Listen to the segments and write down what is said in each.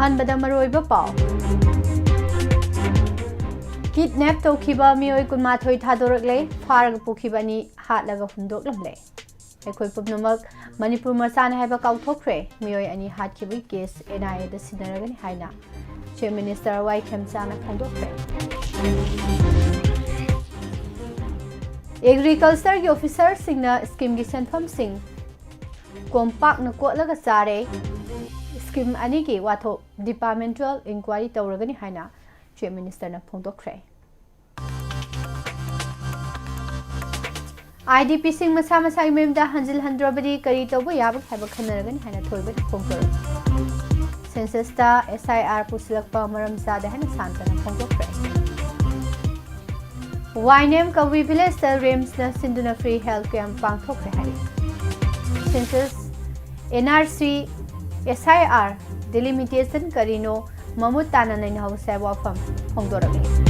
अहनबदा मरोइबा पाव kidnap तौखिबा मियोय कुनमाथोय थादोरकले फारग पुखिबानी हातलगा हुंदोकलमले एखोय पुपनमक Manipur मचान हाइबा काउथोखरे मियोय अनि हातखिबि केस एनआईए द सिनरगनि हाइना चीफ मिनिस्टर वाई खेमचाना फोंदोखरे एग्रीकल्चर की ऑफिसर सिंगना स्कीम की सेंफम सिंह कोम्पाक न कोटलगा चारे स्कीम अनि की वाथो डिपार्टमेंटल इंक्वायरी तौरगनि हाइना चीफ मिनिस्टर न फोंदोखरे IDP सिंह मसा मसा मेमदा हंजिल हंद्रबदी करी तौबो याब हाइबा खनरगनि हाइना थोइबदि फोंदोर census ता SIR पुसलकपा मरम जादे हाइना सांतना फोंदोखरे YNM कवी विलेज द रेम्स न सिंधुना फ्री हेल्थ कैंप पांगथोखरे हाइ census NRC SIR डिलिमिटेशन करीनो ममुत ताना नैना हौसा वाफम फोंदोरगे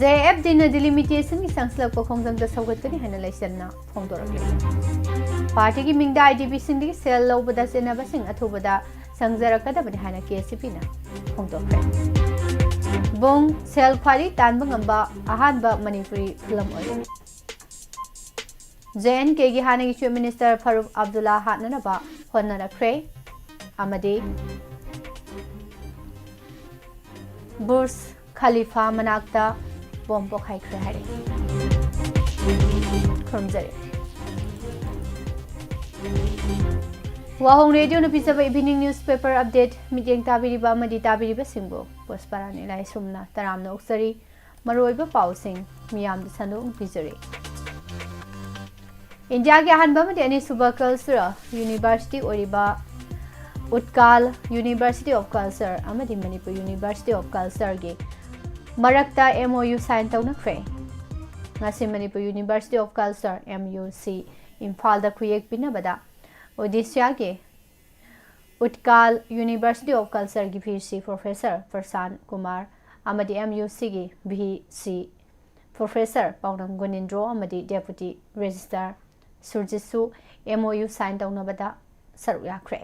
JF दिन डिलिमिटेशन की संसलक खोंजंग द सौगतनी हैना लेसनना फोंदोरगे पार्टी की मिंगदा IDP सिंह की सेल लौबदा सेनाबा सिंह अथुबदा संगजरकदबनि हैना KCP ना फोंदोखरे बोंग सेल ख्वारी तानबा ngamba अहानबा मणिपुरी फिल्म ओय JNK की हाने चीफ मिनिस्टर फारूक अब्दुल्ला हाननबा होनरखरे अमदी बुर्ज खलीफा मनाक्ता बॉम्ब पोखाइखरे हारे खुरमजरे वाहोंग रेडियो न पिजबा इवनिंग न्यूज़पेपर अपडेट मिजेंग ताबिरिबा अमदी ताबिरिबा सिंगबो पोस्परानी लाइसुमना तरामना उक्सरी मरोइबा पाउसिंग मियाम दसनो पिजरे इंडिया के अहनबा मदि अनिसुबा कल्चर यूनिवर्सिटी ओरिबा उत्काल यूनिवर्सिटी ऑफ कल्चर अमदी मणिपुर यूनिवर्सिटी ऑफ कल्चर के मरक्ता MOU साइन तौनख्रे ngasi Manipur university of culture MUC Imphal द खुयेक पिनबदा ओडिशा के उत्काल यूनिवर्सिटी ऑफ कल्चर की VC प्रोफेसर प्रशांत कुमार अमदी MUC की VC प्रोफेसर पाउनम गुनिंद्रो अमदी डेप्यूटी रजिस्ट्रार सुरजिसु MOU साइन तौनबदा सरुक याख्रे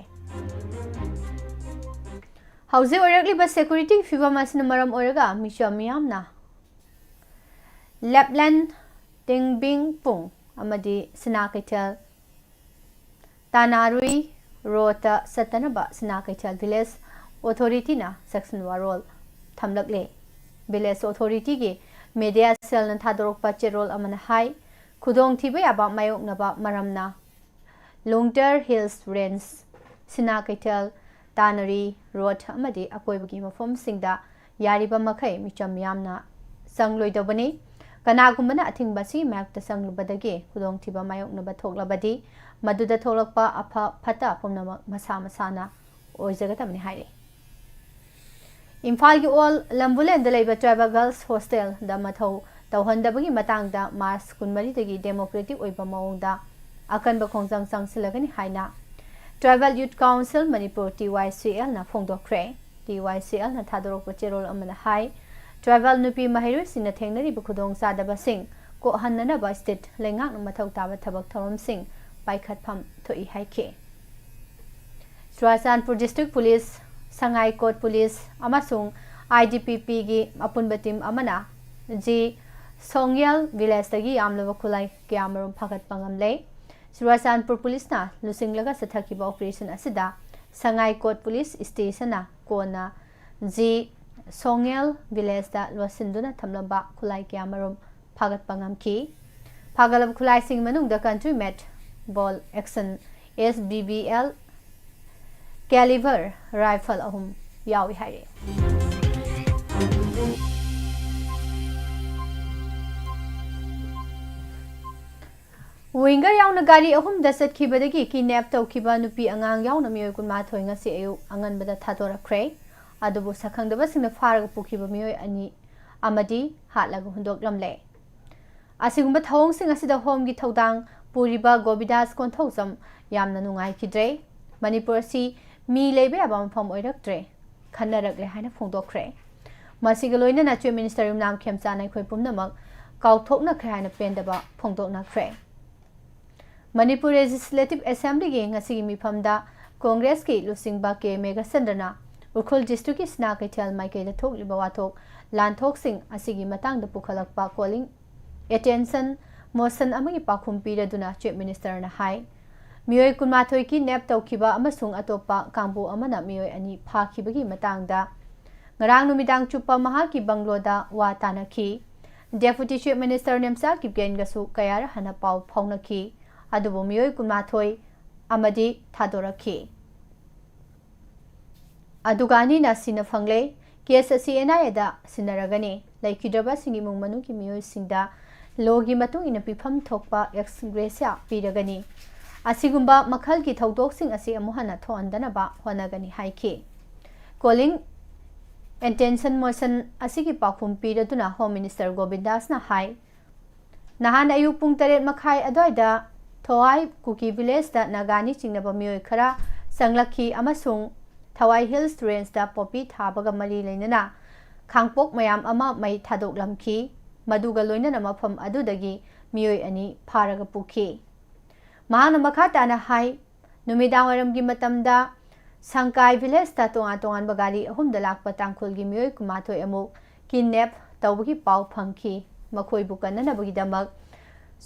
हौजे ओरकलिबा सिक्योरिटी फिबम असिन मरम ओरगा मिशम मियामना लेफ्टिनेंट टिंगबिंग पुंग अमदी सिनाकैथल तानारुई रोता सतनबा सिनाकैथल विलेज ऑथोरिटी ना सेक्शन वारोल थमलकले विलेज ऑथोरिटी के मीडिया सेल न थादोरकपा चेरोल अमन हाई खुदोंग थिबा याबा मायोकनबा मरमना लुंगटर हिल्स रेंज सिनाकैथल तानरी रोड अमदी अकोइबगी मफम सिंगदा यारिबा मखै मिचम यामना संगलोइदबनी कनागुमना अथिंगबसी मैक्ट संगलबदगे खुदोंथिबा मायोकनबा थोकलबदी मदुदा थोलकपा अफा फता पुमनम मसा मसाना ओइजगतमनि हाइरे इम्फाल की ओल लंबुलेन द लेबा tribal girls hostel the मथौ तौहंदबगी मतंगदा March 12 दगी डेमोक्रेटिक ओइबा मौंगदा अकनबा खोंजंग संगसिलगनि हाइना tribal youth council Manipur TYCL ना फोंदोखरे TYCL ना थादोरकपा चेरोल अमन हाई ट्राइबल नुपी महिरु सिंह थेंगनरिबा खुदोंग सादबा सिंह को हन्ननबा स्टेट लेंगाक मथौ ताबा थबक थरम सिंह पाइखतफम थोई हाइखे Churachandpur district police Sangaikot police अमसुंग IDPP की अपुनबा टीम अमना जी सोंगयल विलेज तगी यामलबा खुलाई क्यामरुम फगत पंगमले चुराचानपुर पुलिस ना लुसिंगलगा सथकिबा ऑपरेशन असिदा संगाई कोट पुलिस स्टेशन ना कोना जी सोंगयल विलेज दा लोसिंदुना थमलबा खुलाई क्यामरुम फगत पंगमकी फगलब खुलाई सिंग मनुंग द country made bolt action SBBL calibre rifle अहुम यावी हाइरे विंगर याउन गाड़ी अहुम दसत खिबदगी किडनैप तौखिबा नुपी अंगांग याउन मियोय कुनमाथोय ngasi ayu anganbada थादोरखरे अदुबु सखंगदबसिंग फारग पुखिबा मियोय अनि अमदी हातलाग हुंदोकलमले असिगुंबा थौंगसिंग असिदा होम की थौदांग पुरिबा गोबिदास कोंथौसम यामना नुंगाइखिद्रे मणिपुर सि मी लेबे याबा मफम ओइरक्ट्रे खन्नरकले हाइना फोंदोखरे मसिगा लोइना चीफ मिनिस्टर नाम खेमचानाय खोय पुमनमक काउथोकनखरे हाइना पेंदबा फोंदोकनखरे मणिपुर लेजिस्लेटिव असेंबली की ngasi मिफमदा कांग्रेस की लुसिंगबा के मेगासंद्रना उखुल डिस्ट्रिक्ट की स्ना कैथल माइकेदा थोकलिबा वाथोक लानथोकसिंग असिगी मतंगदा पुखलकपा कॉलिंग अटेंशन मोशन अमगी पाखुम पीरदुना चीफ मिनिस्टर ना हाई मियोय कुनमाथोय की नेप तौखिबा अमसुंग अतोपा कांबो अमना मियोय अनि फाखिबगी मतंगदा ngarang numitang chupa maha ki bangloda wa tanakhi deputy chief minister nemsa ki gen gasu kayar hana pau phaunakhi adubo miyoy kunmathoi amadi thadorakhi adugani na sina phangle case asi NIA da sinaragani laikidaba singi mung manu ki miyoy singda logi matung ina pifam thokpa ex gracia piragani asigumba makhal ki thodok sing asi amuhana thoandana ba honagani haiki calling intention motion asigi pakhum piraduna home minister Govindas na hai nahan ayu pung 8 makhai adoida thawai kuki village da nagani chingnaba miyoy khara sanglakhi amasung thawai hills range da poppy thabaga mari leinana khangpok mayam ama mai thadok lamki maduga loinana mafam adudagi miyoy ani pharaga pukhi mahana makha tana hai numidang waram gi matamda Sangkai village ta tongan bagari ahum da lakpa tangkhul gi miyoy kumathoi amuk kidnap tawbagi pau phangki makhoi bukanna na bagi damak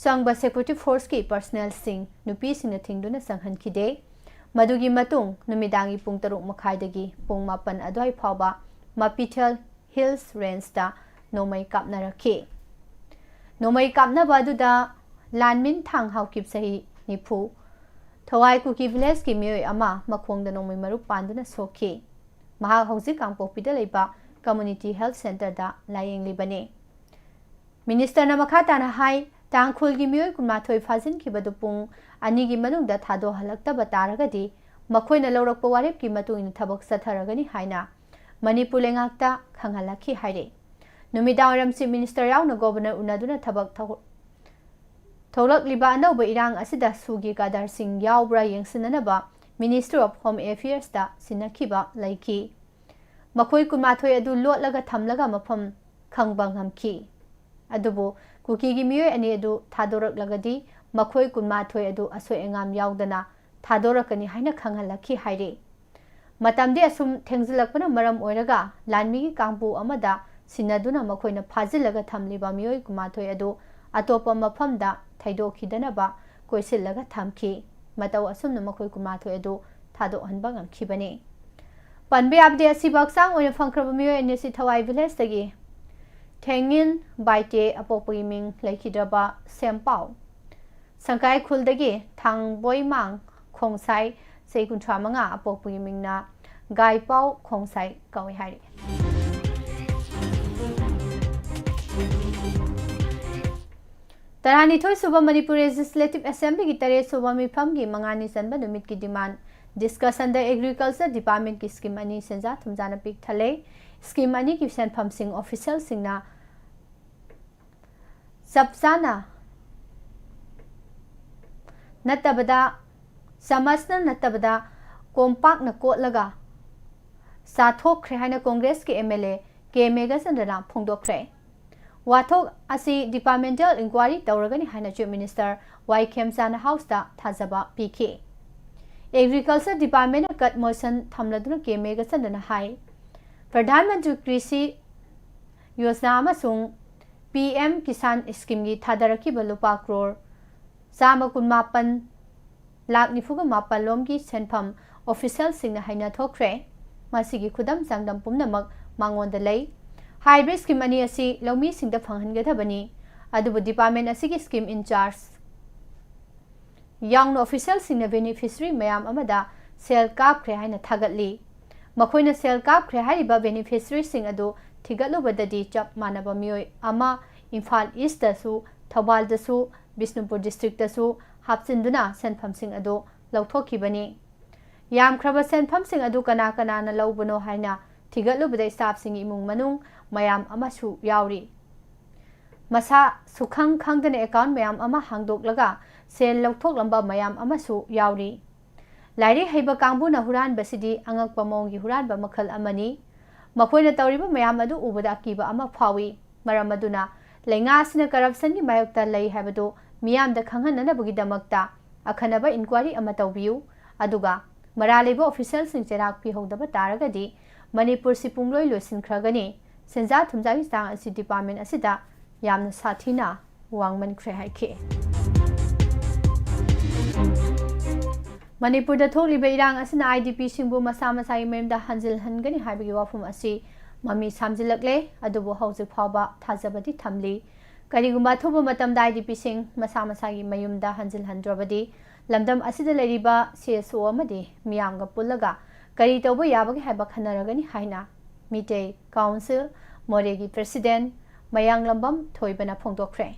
sangba security force ki personnel sing nupi sing na thingduna sanghan khide madugi matung numidangi pung 3 makhai dagi pung 8 adoi phawba Mapital Hills range ta nomai kapna rakhi nomai kapna badu da lanmin thang haukip sahi nipu Thawai kuki village ki miyoy ama makhong da nongmai maru panduna sokhi maha hauji kangpokpi da leiba community health center da layeng libane minister na makhata na hai tangkhul gi miyoy kunmathoi fajin ki badu pung ani gi manung da thado halakta bataragadi makhoi na lawrak pawarep ki matung in thabak satharagani haina manipur lengakta khanghalakhi haire numidawaram si minister yaw na governor unaduna thabak Tholak liba anauba irang asida sugi kadar sing yaubra yengsinanaba Minister of Home Affairs da sinakhiba laiki makhoi kunmathoi adu lotlaga thamlaga mafam khangbang hamki adubo kuki gi miyoy ani adu thadorak lagadi makhoi kunmathoi adu asoi engam yaudana thadorakani haina khanghalakhi haire matamde asum thengzilakpana maram oiraga lanmi gi kangpu amada sinaduna makhoina phajilaga thamliba miyoy kunmathoi adu atopa mafamda Thaidokidanaba koisillaga thamki matau asumna makhoi kumathoi adu thado hanba ngamkhibani panbe abde asi baksang oina phangkraba miyo enesi thawai village tagi thengin baite apopoi ming laikhidraba sempau sangkai khuldagi thangboi mang khongsai seikunthra manga apopoi mingna gaipau khongsai kawi hari Taranithoi suba Manipur Legislative Assembly ki tare suba mifam ki mangani sanba numit ki demand discuss under agriculture department ki scheme ani senja thumjana pik thale scheme ani ki senpham sing official singna sabsana natabada samasna natabada kompak na kotlaga sathok khre haina congress ki MLA ke megasandana phongdokre Wathok asi departmental inquiry tawragani haina chief minister Y Khemsana house da thajaba pk agriculture department cut motion thamladuna ke mega sandana hai pradhan mantri krishi yojana amasung PM kisan scheme gi thadaraki balupa crore sama kunmapan lakh nifuga mapan lom gi senpham official singna haina thokre masigi khudam sangdam pumnamak mangon da lei Hybrid scheme ani asi lomi singda phanghangadhabani adubu department asigi scheme in charge young official singna beneficiary mayam amada sel kap khre haina thagatli makhoina sel kap khre hariba beneficiary sing adu thigatlu badadi chap manaba mioi ama Imphal East da su Thawal da su Bisnupur district da su hapsinduna senpham sing adu lauthokibani yam khraba senpham sing adu kana kana na lawbano haina thigatlu badai staff sing imung manung mayam amasu yauri masa sukhang khangdana account mayam ama hangdoklaga sel lauthok lamba mayam amasu yauri lairi heiba kangbu na huran basidi angak pamong gi huran ba makhal amani makhoina tawriba mayam adu ubada kiba ama phawi maram aduna lenga sina corruption gi mayokta lei habado miyam da khanghanana bagi damakta akhanaba inquiry ama tawbiu aduga मरा लेबो official सिंग चेराक पिहोदब तारगदी मणिपुर सिपुंगलोय लोइसिनख्रगनी सेंजा थुमजागी चांग असि department असिदा यामना साथीना वांगमनख्रे हाइखे Manipur थोलिब इरांग असिना IDP सिंगबु मसा मसाई मेमदा हंजिल हनगनी हाइबगी वाफम असि mummy सामजिलकले अदुबु हौजिक फावबा थाजबदी थमली करिगुंबा थोबो मतमदा IDP सिंग मसा मसागी मयुमदा हंजिल हंद्रबदी लमदम असिदा लेरिबा CSO अमदी मियामगा पुल्लगा करी तौबो याबगे हाइबा खनरगनी हाइना मिटे council मोरेगी president मयांग Lambam थोइबना फोंदोखरे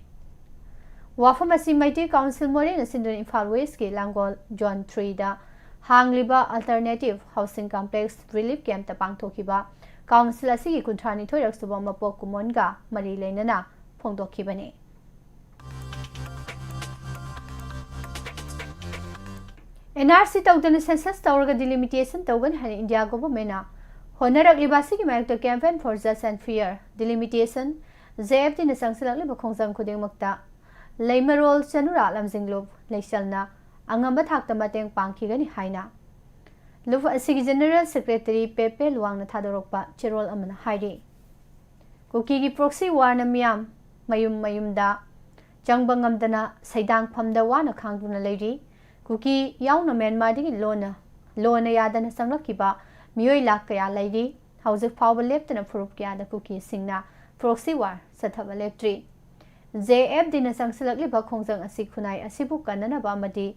वाफम असि मैते काउंसिल मोरे नसिंदन इम्फाल वेस्ट के लांगोल जोन 3 दा हांगलिबा alternative housing complex relief camp ता पांगथोखिबा काउंसिल असि कुंथ्रानी थोइरक्सुबा मपोक कुमोनगा मरी लेनना फोंदोखिबने एनआरसी तौदन सेंसस तौरगा डिलिमिटेशन तौगन हन इंडिया गवर्नमेंट होनरक्लिबासी की मायक campaign for just and fair delimitation JFT ने संगसलक्लिबा खोंजंग खुदेंगमक्ता लेमरोल चनुरा लमजिंगलोब लेचलना अंगंबा थाक्ता मतेंग पांखिगनी हाइना लुफ असिगी जनरल सेक्रेटरी पेपे लुवांगना थादोरकपा चेरोल अमना हाइरे कुकी की प्रॉक्सी वार मियाम मयुमदा चंगबंगमदना सैदांग फमदा वाना खांगदुना लेरी कुकी याउना म्यांमारदगी लोना यादना संगलकिबा मियोय लाख कया लेरी हौजिक फावबा लेप्तना फुरुप कयादा कुकी सिंगना प्रॉक्सी वार सथबा लेप्ट्री जेएफ दिन संगसलक्लिबा खोंजंग असि खुनाई असिबु कन्ननबा अमदि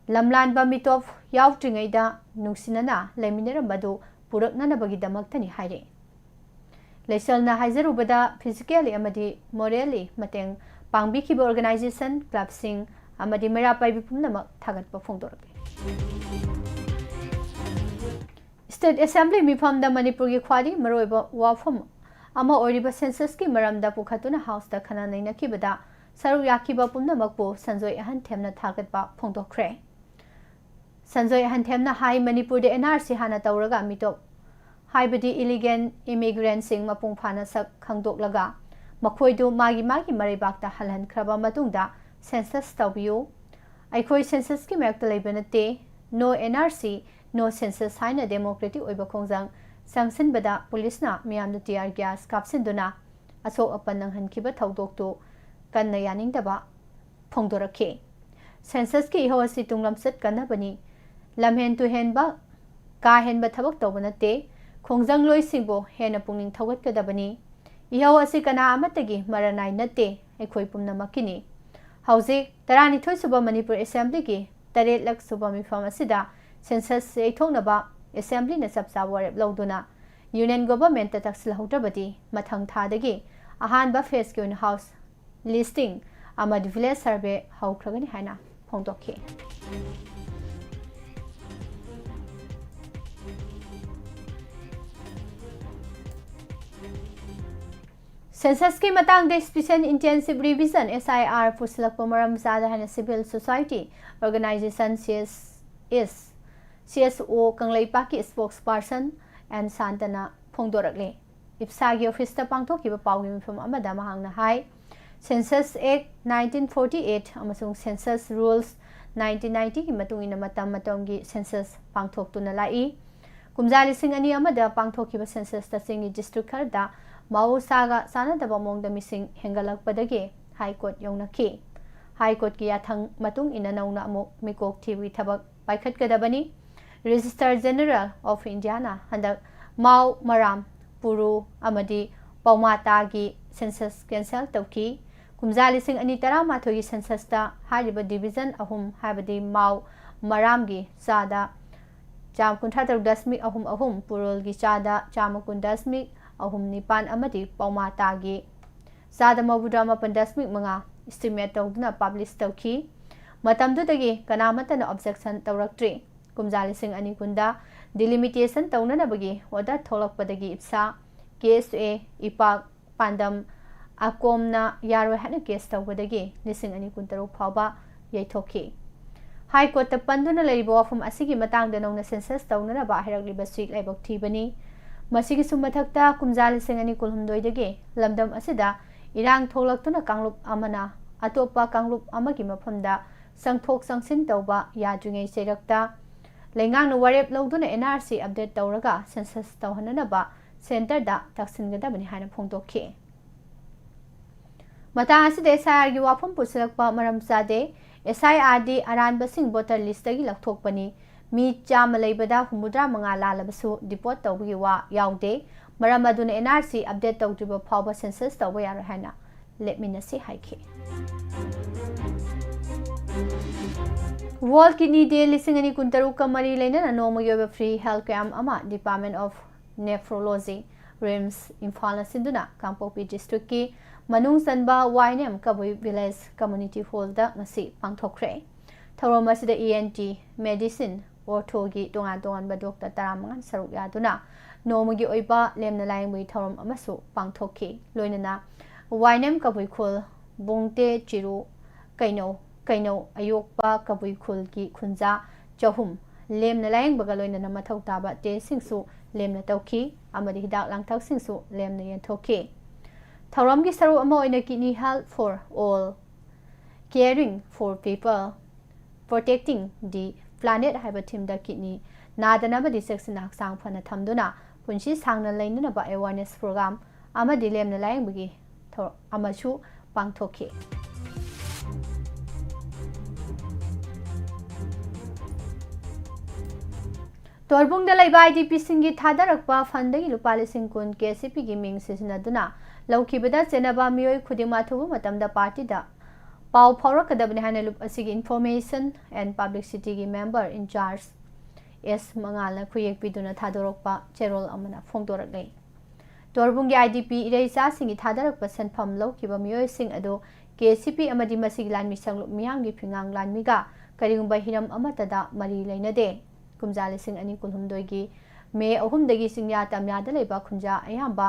लमलानबा मिटोप याउट्रिङैदा नुंसिनना लेमिनरबदु पुरकननबगिदमक्तनि हाइरे लेसलना हाइजरुबदा फिजिकली अमदि मोरली मतेंग पांगबिखिबा ऑर्गेनाइजेशन क्लबसिंग अमदि मेरा पाइबि पुमनमक थागतपा फोंदोरके स्टेट असेंबली मिफमदा मणिपुर की ख्वादी मरोइबा वाफम अमा ओरिबा सेंसस की मरमदा पुखतुना हाउस दा खना नैनकिबदा सरुक याखिबा पुमनमकपो संजोय अहन थेमना थागतपा फोंदोखरे संजोय अहन थेमना हाई मणिपुर दे एनआरसी हाना तौरगा मिटोप हाइबदी इलिगेन इमिग्रेंट सिंग मपुंग फाना सक खंगदोकलगा मखोइदु मागी मरैबाकता हलहनख्रबा मतुंगदा सेंसस तौबियो अखोई सेंसस की मैक्ता लेबनते नो एनआरसी नो सेंसस हाइना डेमोक्रेटिक ओइबा खोंजंग संगसिनबदा पुलिसना मियामदा टीआर गैस कापसिनदुना असोक अपन नंगहनखिबा थौदोकतो कन्ना यानिंगदबा फोंदोरखे सेंसस की इहो असि तुंगलमसत कन्नबनी लमहेन तुहेनबा का हेनबा थबक तौबनते खोंजंग लोइसिंगबो हेना पुंगनिंग थौगतकदबनी इहो असि कना अमतगी मरनाय नते एखोइ पुमनमकिनी हौजिक 12 सुबा मणिपुर असेंबली की 8 लाख सुबा मिफम असिदा सेंसस एथोंगनबा असेंबली ने सबसा वरेप लौदुना यूनियन गवर्नमेंट तक्सिलहौद्रबदी मथंग थादगी अहानबा फेस के हाउस लिस्टिंग अमद विलेज सर्वे हौख्रगनी हाइना फोंदोखे सेंसस की मतंग दे स्पेशल इंटेंसिव रिविजन SIR पुसलक मरम जादा है civil society organisation CSO Kanglepa की स्पोक्स पर्सन एंड सांतना फोंदोरकले इप्सा की ऑफिस ता पांगथोकिबा पाउगी मिफम अमदा महांगना हाई सेंसस एक्ट 1948 अमसुंग सेंसस रूल्स 1990 की मतुंगिना मतम की सेंसस पांगथोक्तुना लाई कुमजा लिसिंग अनि अमदा पांगथोकिबा सेंसस तसिंगी डिस्ट्रिक्ट खरदा मौसागा सानदबा मोंगदा मिसिंग हेंगलकपदगे हाई कोर्ट यौनखी हाई कोर्ट की याथंग मतुंग इना नौना अमुक मिकोक थिबी थबक पाइखतकदबनी रजिस्टर जनरल ऑफ इंडिया ना हंदक माउ मराम पुरु अमदी पौमाता की सेंसस कैंसल तौकी कुमजा लिसिंग अनि 13 की सेंसस ता हारिबा डिवीजन अहुम हाबदी माउ मराम की चादा चाम कुंठा तरुक दशमिक अहुम पुरुल की चादा चामकुन दशमिक अहुम निपान अमदी पौमाता की चादा मबुदा मपन दशमिक मंगा एस्टिमेट तौदुना पब्लिश तौकी मतमदुदगी कनामतन ऑब्जेक्शन तौरक्ट्री कुमजा लिसिंग अनि कुंदा डिलिमिटेशन तौननबगी ऑर्डर थोलकपदगी इप्सा केस ए इपाक पांडम अकोमना यारो हन केस तौबदगी लिसिंग अनि कुंतरुक फावबा यैथोखी हाई कोर्ट पंदुना लेरिबो वफम असिगी मतंग दनौना सेंसस तौननबा हैरगलिबा स्वीक लाइबक थीबनी मसिगी सुमथक्ता कुमजा लिसिंग अनि कुलहुमदोइदगी लमदम असिदा इरांग थोलक्तुना कांगलुप अमना अतोपा कांगलुप अमगी मफमदा संगथोक संगसिन तौबा याद्रिङै चेरक्ता लेंगांग वरेप लौदुना NRC अपडेट तौरगा सेंसस तौहननबा सेंटर दा तक्सिनगदबनि हाना फोंदोखि मतांग असिदे SIR गी वाफम पुसलकपा मरम चादे SIR दी अरानबसिंग वोटर लिस्टगी लखथोकपनि मी चामा लेबदा 65 लालबसु डिपोट तौबगी वा यावदे मरम अदुना NRC अपडेट तौद्रिबा फावबा सेंसस तौबा यारो हाना लेटमिनसी हाइखि वर्ल्ड किडनी डे लिसिंगनी कुंतरु कमरी लेना नोमगी ओबा फ्री हेल्थ कैम्प अमा department of nephrology RIMS Imphal सिंधुना कांपोपी डिस्ट्रिक्ट की मनुंग सनबा वाइनेम कबुई विलेज कम्युनिटी हॉल दा ngasi पांगथोखरे थौरम असिदा ENT मेडिसिन ऑर्थोगी तोंगान तोंगान बा डॉक्टर 15 सरुक यादुना नोमगी ओइबा लेमना लायंगबी थौरम अमसु पांगथोखि लोइनना वाइनेम कबुई खुल बोंगते चिरु कैनो अयोकपा कबुई खुल की खुंजा चहुम लेमना लायंगबगा लोइनना मथौ ताबा टेसिंगसु लेमना तौखि अमदि हिदाक लांगथाकसिंगसु लेमना यंथोखि थौरमगी सरू अमा ओइना kidney health for all caring for people protecting the planet हाइबा थीमदा किडनी नादनबदि सेक्सन हक्सांग फना थमदुना पुंसी सांगना लैननबा अवेयरनेस प्रोग्राम अमदि लेमना लायंगबगी अमसु पांगथोखि तोरबुंग IDP सिंगी थादरकपा फंदगी लुपा लिसिंग कुन KCP की मिंग सिजनदुना लौखिबदा चेनबा मियोय खुदिमा थुबु मतमदा पार्टीदा पाव फौरकदबने हाने लुप असिगी इन्फॉर्मेशन एंड पब्लिसिटी की मेंबर इन चार्ज एस मंगालना खुयेक पिदुना थादोरकपा चेरोल अमना फोंदोरकले तोरबुंग IDP इरेसा सिंगी थादरकपा सेनफम लौखिबा मियोय सिंग अदो KCP अमदि मसिगी लानमि संगलुप मियांगी फिंगांग लानमिगा करिगुंबा हिरम अमतदा मरी लेनदे कुमजा लिसिंग अनि कुलहुमदोगी मे अहुमदगी सिंगया तमयादा लेबा खुंजा अयाबा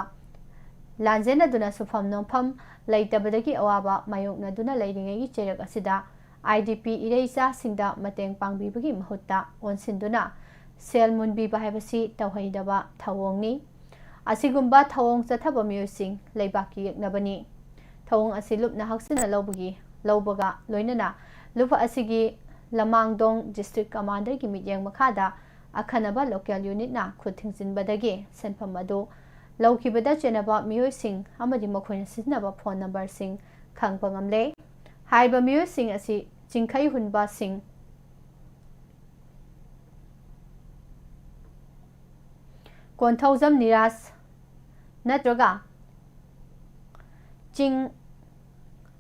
लांजेनदुना सुफम नोफम लैतबदगी अवाबा मायोकनदुना लैरिंगेगी चेरक असिदा IDP इरेसा सिंगदा मतेंग पांगबिबगी महुत्ता ओनसिंदुना सेल मुनबीबा हाइबसी तौहैदबा थवोंगनी असिगुंबा थवोंग चथबा मियोसिंग लैबाकी यकनबनी थवोंग असि लुपना हक्सिना लौबगा लोइनना लुप असिगी लमांगदोंग डिस्ट्रिक्ट कमांडर की मियेंग मखादा अखनबा लोकल यूनिट ना खुथिंजिनबदगे सेनफम अदो लौखिबदा चेनबा मियोसिंग अमदि मखोइन सिजनबा फोन नंबर सिंग खंगपा ngamle हाइबा मियोसिंग असि चिंखै हुनबा सिंग कोनथौजम निरास नत्रगा चिंग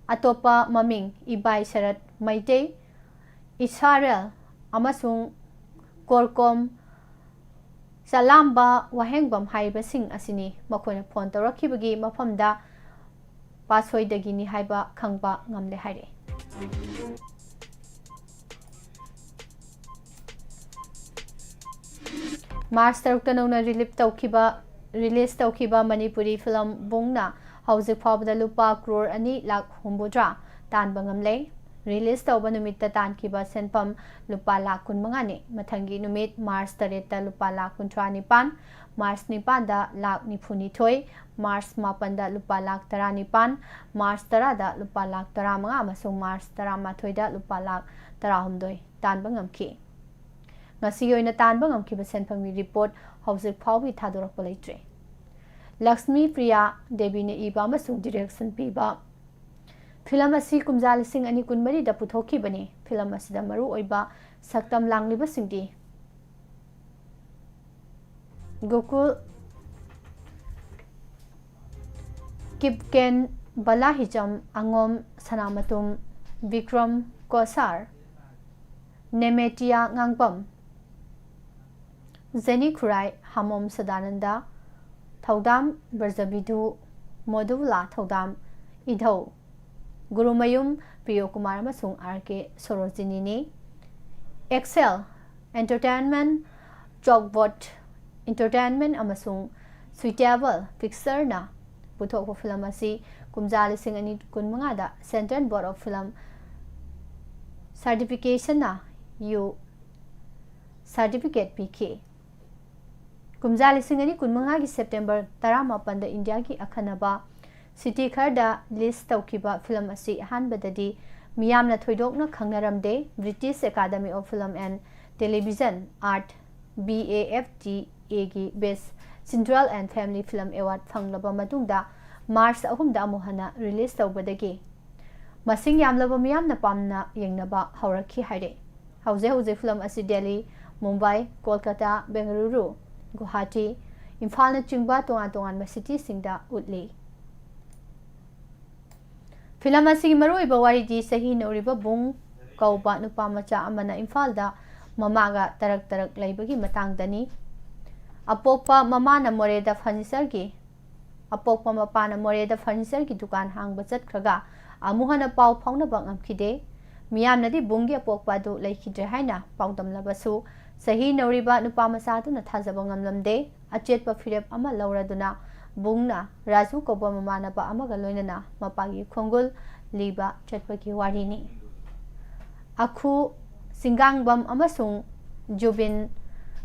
अतोपा ममिंग इबाई शरत मैते इसारेल अमसुंग कोरकोम सलाम्बा वाहेंगबम हाइबसिंग असिनी मखोना फोन तौरखिबगी मफमदा पासोइदगिनी हाइबा खंगबा ngamle हाइरे मार्च 3 नौना रिलीज तौखिबा मणिपुरी फिल्म बुंगना हौजिक फावदा लुपा करोड़ 2 लाख हुंबुद्रा तानबा ngamle रिलीज तौबा नुमित्ता तानखिबा सेनफम लुपा लाख 15 ने मथंगी नुमित मार्च 3 लुपा लाख 19 मार्च 9 दा लाख 92 मार्च 9 दा लुपा लाख 19 मार्च 10 दा लुपा लाख 15 अमसुंग मार्च 18 दा लुपा लाख 19 तानबा ngamki ngasi oina तानबा ngamkiba सेनफमगी रिपोर्ट हौजिक फावबी थादोरकपा लेत्रे लक्ष्मी प्रिया देवी ने इबा अमसुंग डायरेक्शन पीबा फिल्म असी कुमजा लिसिंग अनि कुनमरी दा पुथोखिबने फिल्म असिदा मरु ओइबा सक्तम लांगलिबा सिंगदी गोकुल किपकेन बला हिजम अंगोम सनामतुम विक्रम कोसार नेमेटिया ngangbam जेनी खुराई हमोम सदानंदा थौदाम ब्रजबिदु मोदुला थौदाम इधौ गुरुमयुम प्रियो कुमार अमसुंग RK सरोजिनी एक्सेल एंटरटेनमेंट चॉकबोट एंटरटेनमेंट अमसुंग सुइटेबल पिक्चर ना पुथोक फिल्म असी कुमजा लिसिंग अनि कुनमंगा दा central board of film certification ना यू सर्टिफिकेट पीके कुमजा लिसिंग अनि कुनमंगा की सेप्टेम्बर 18 इंडिया की अखनबा सिटी खरदा लिस्ट तौखिबा फिल्म असी अहानबददी मियामना थोइदोकना खंगनरमदे British academy of film and Television Art BAFTA gi Best Central and Family Film Award fanglaba matungda March 3 da amuhana release tawbadagi masing yamlaba miyamna pamna yengnaba haurakhi haire hauze film asi Delhi Mumbai Kolkata Bengaluru Guwahati Imphal na chingba tongan city singda utli film asi maruiba waridi sahi noriba bung kauba nupa macha amana Imphal da mamaga tarak laibagi matangdani apokpa mamana moreda furniture gi apokpa mapana moreda furniture gi dukan hangba chatkhraga amuhana pau phauna bangam khide miyamnadi bungi apokpa du laikhidre haina paudam labasu sahi noriba nupa macha du na thajaba ngamlamde achetpa firep ama lauraduna bungna raju koba mamana ba amaga loinana mapagi khongul liba chatpagi warini akhu singangbam amasung Jubin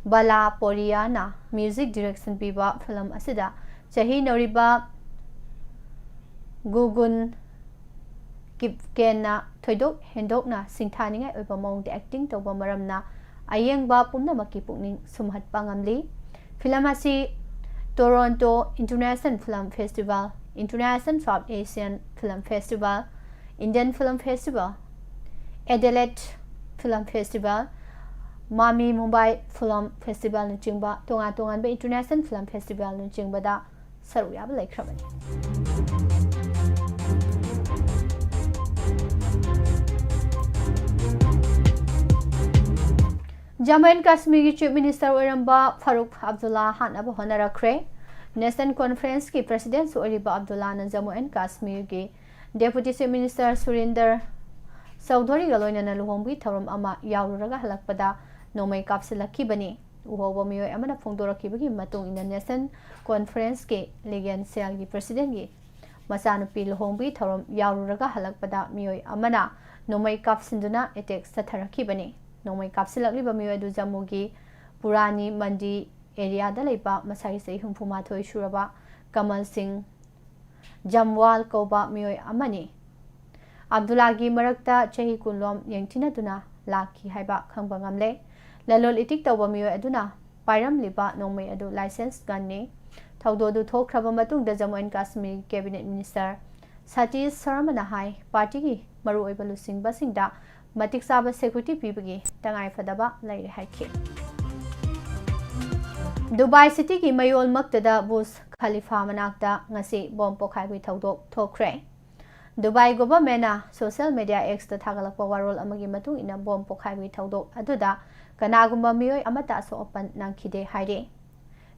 Bala Poriana music direction piba film asida chahi noriba Gugun Kipkena thoidok hendokna singthaningai oiba mong acting toba maramna ayengba pumnamaki pukning sumhat pangamli film asi Toronto International Film Festival International South Asian Film Festival Indian Film Festival Adelaide Film Festival Mami Mumbai Film Festival na chingba tongan ba International Film Festival na chingba da saru yaba laikhrabani Jammu and Kashmir Chief Minister Oiramba Farooq Abdullah hanaba honarakre National Conference ki President Oiriba Abdullah na Jammu and Kashmir ki Deputy Chief Minister Surinder Saudhari galoina na luhongbi thoram ama yaururaga halakpada nomai kapsilaki bani uhoba miyo amana phongdoraki bagi matung ina National Conference ke Legion Cell gi President gi masanu pi luhongbi thoram yaururaga halakpada miyo amana nomai kapsinduna attack satharaki bani nomai kapsilakli ba miyo du Jammu gi Purani Mandi area da leiba masai sei humphuma thoi suraba Kamal Singh Jamwal koba miyo amani Abdullah gi marakta chahi kunlom yengthina duna lakhi haiba khangba ngamle lalol itik tawba miyo aduna pairam liba nomai adu license ganni thawdo du thokraba matung da Jammu and Kashmir Cabinet Minister Satish Sarmana hai party gi maru oiba lusing basingda matik saba security pibagi tangai fadaba laire haikhi Dubai City ki mayol maktada Burj Khalifa manakta ngasi bom pokhai bi thawdo thokre Dubai government social media X ta thagalakpa warol amagi matung ina bom pokhai bi thawdo aduda kanagumba miyoi amata so open nangkhide haire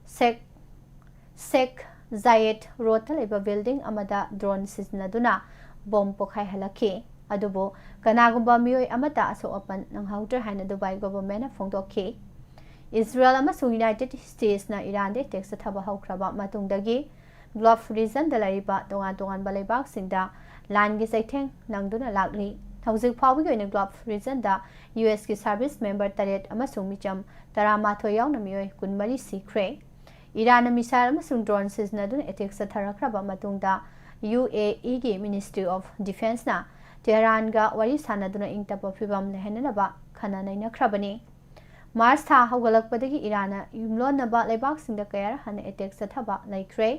Sheikh Zayed Road ta leba building amada drone siznaduna bom pokhai halakhi adubo kanagumba miyoi amata so open nanghauter haina Dubai government phongdokhi Israel amasung United States na Iran de tax thaba haukraba matungdagi Gulf region da lariba tongan balaibak singda land gi saitheng nangduna lakli hauzik phawi gi oina Gulf region da US ki service member taret amasung micham taramathoi yauna miyoi kunmari sikre Iran missile amasung drone sizna dun attack satharakraba matungda UAE gi Ministry of Defense na Tehran ga wari sanaduna ingtapa phibam lehenaba khana naina khrabani Mars tha haugalakpadagi Iran yumlonaba laibak singda kayar hana attack sathaba laikre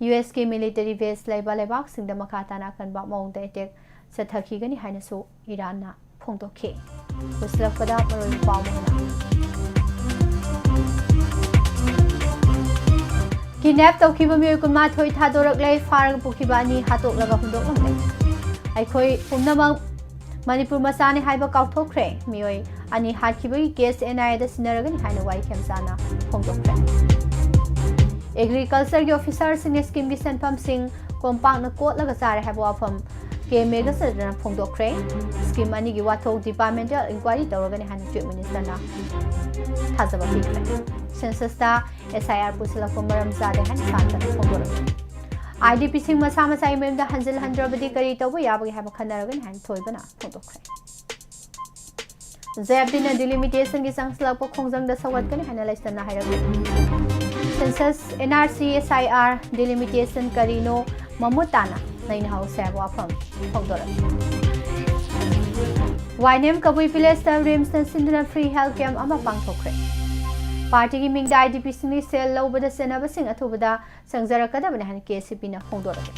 US ki military base laiba laibak singda makatana kanba mongda attack sathakigani haina so Iran na phongdokhe buslakpada maroi pawmana kidnap tawkiba miyoy kunma thoi thadorak lei farag pukhiba ani hatok laga hundok lamle aikhoi pumnamang Manipur masani haiba kauthokre miyoy ani hatkibagi case NI da sinaragani haina wai khemsana phongdokre Agriculture ki officer sing scheme gi senpam sing kompang na kot laga sare haiba wafam ke mega sadana phongdokre scheme ani gi wathok departmental inquiry tawragani haina chief minister na thajaba pikre census da SIR pusila komaram zade han santa phongdokre IDP sing masa masa imem da hanjil handrabadi kari tawba yabagi haiba khanaragan han thoibana phongdokre Zabdina delimitation ki sangslak po khongjang da sawat kani hana laisana hairagre Census NRC SIR delimitation karino mamutana naina house wafam phongdora YNM Kabui Village Rims and Sinduna Free Health Camp Ama Pangthokre. Party gi mingda IDP singni sel lobada senaba sing athubada sangjarakada bana han KCP na hongdorake.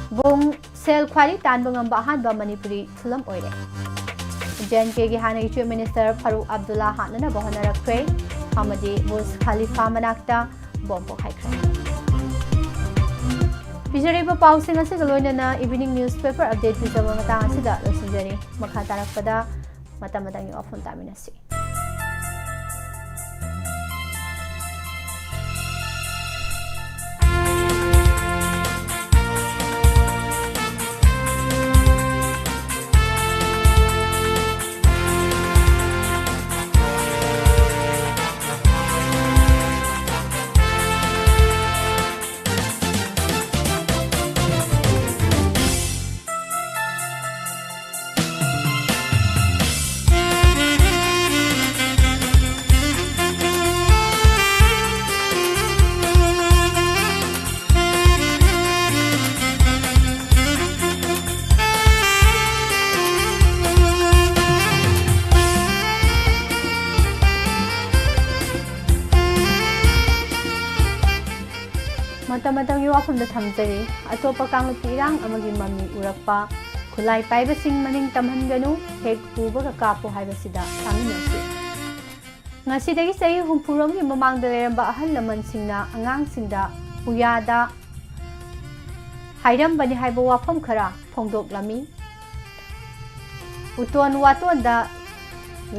Bung sel khwari tanbang amba han ba Manipuri thulam oire. JNK gi hana Chief Minister Farooq Abdullah hanana bahana rakre amadi Burj Khalifa manakta bombo haikre. Pijariba pausing asig loinana evening newspaper update bijaba matang asida losinjari makha tarakpada matamadang yu afun taminasi. Matamatang yu afum da thamjari atopa kanglu tirang amagi mami urakpa khulai paiba sing maning tamhan ganu hek puba ka kapo haiba sida thaminasi ngasi dagi sai humpurom gi mamang da leramba ahal laman singna angang singda uyada hairam bani haiba wafam khara phongdok lami uton waton da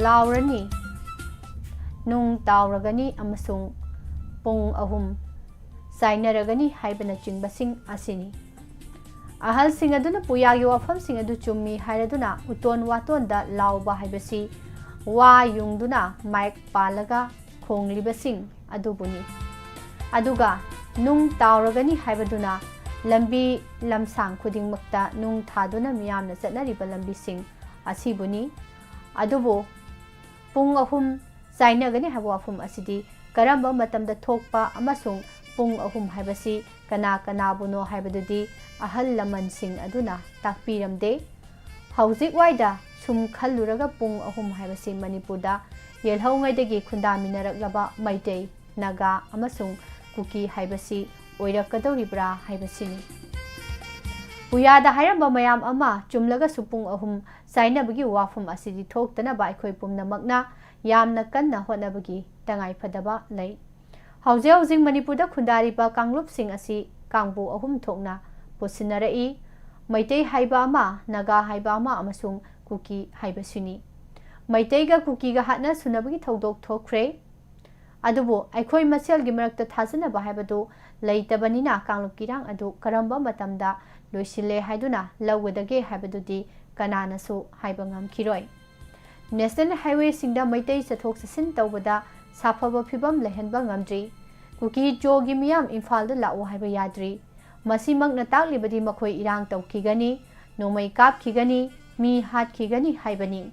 laurani nung tauragani amasung pung ahum Sainaragani haibana chingbasing asini. Ahal sing aduna puyagi wafam sing adu chummi hairaduna uton waton da lauba haibasi wa yungduna mic palaga khonglibasing adubuni. Aduga nung tauragani haibaduna lambi lamsang khudingmakta nung thaduna miyamna chatnariba lambi sing asibuni. Adubo pung ahum sainagani haiba wafam asidi karamba matamda thokpa amasung Pung ahum haibasi kana buno haibadudi ahal laman sing aduna takpiramde hauzik waida sum khalluraga pung ahum haibasi Manipurda yelhau ngaidagi khundaminaraklaba Maitei Naga amasung Kuki haibasi oirakadoribra haibasini Uyada hairamba mayam ama chumlaga supung ahum sainabagi wafum asidi thoktanaba aikhoi pumnamakna yamna kanna hotnabagi tangai phadaba lei Haujing Manipurda khundariba kanglup sing asi kangbu ahum thokna posinarai Maitei haiba ama Naga haiba ama amasung Kuki haiba suni Maitei ga Kuki ga hatna sunabagi thodok thokre adubo aikhoi masel gi marakta thajanaba haibadu leitabanina kanglup kirang adu karamba matamda loisile haiduna lawgadage haibadudi kanana su haiba ngamkhiroi National Highway singda Maitei chathok sasin tawbada Safaba Fibam Lehenba Ngamdri Kuki Jogi Miyam Infalda Lao Haiba Yadri Masimang Natakli Makoi Irang Tau Kigani Nomai Kap Kigani Mi Hat Kigani Haibani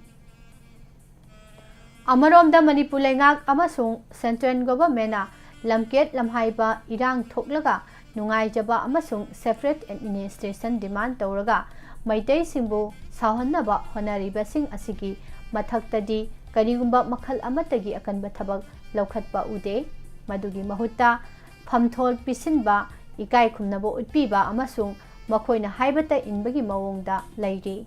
Amarom da Manipulengak Amasung Central Government Lamket Lamhaiba Irang Toklaga Nungai Jaba Amasung Separate Administration Demand Tauraga Maitei Singbu Sahannaba Honariba Sing Asigi Mathaktadi Karigumba makhal amatagi akanba thabak laukhatpa ude madugi mahutta phamthol pisinba ikai khumnabo utpiba amasung makoina haibata inbagi mawongda lairi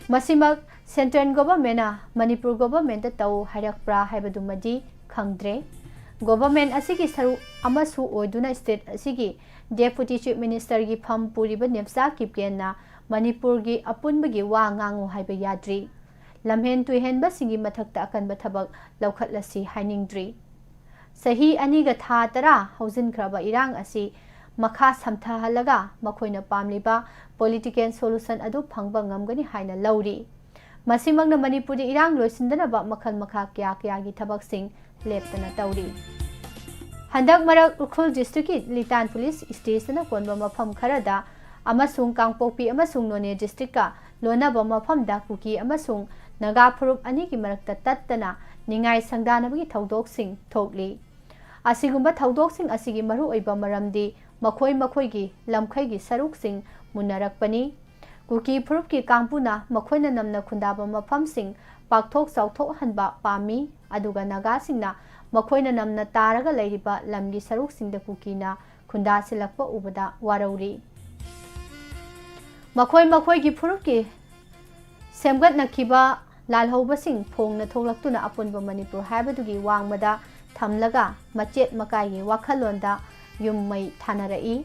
masimak central government Manipur government tau hairakpra haibadumadi khangdre government asigi saru amasu oiduna state asigi deputy chief minister gi pham puriba nepsa kipkenna Manipur gi apunbagi wa ngangu haiba yadri Lamhen tuihen basingi mathakta akanba thabak laukhatlasi hainingdri Sahi aniga tha tara haujin khraba irang asi makha samthahalaga makoina pamliba political solution adu phangba ngamgani haina lauri masimangna Manipuri irang loisindanaba makhal makha kya gi thabak sing leptana tauri Handak marak Ukhul district ki Litan police station na konba mafam kharada amasung Kangpokpi amasung None district ka lonaba mafam da Kuki amasung Naga Purup ani ki marakta tattana ningai sangdanabagi thodok sing thokli asigumba thodok sing asigi maru oiba maramdi makhoi gi lamkhai gi saruk sing munarakpani Kuki फुरुप की कांगपुना मखोइना नमना खुंदाबा मफमसिंग पाकथोक चौथोक हनबा पामी अदुगा नागासिंगना मखोइना नमना तारगा लैरिबा लमगी सरुकसिंगदा कुकीना खुंदासिलक्पा उबदा वारौरी मखोई फुरुप की सेमगतनखिबा लालहौबसिंग फोंगना थोलक्तुना अपुनबा मणिपुर हाइबदुगी वांगमदा थमलगा मचेत मकाइगी वाखलोंदा युम्मई थानरई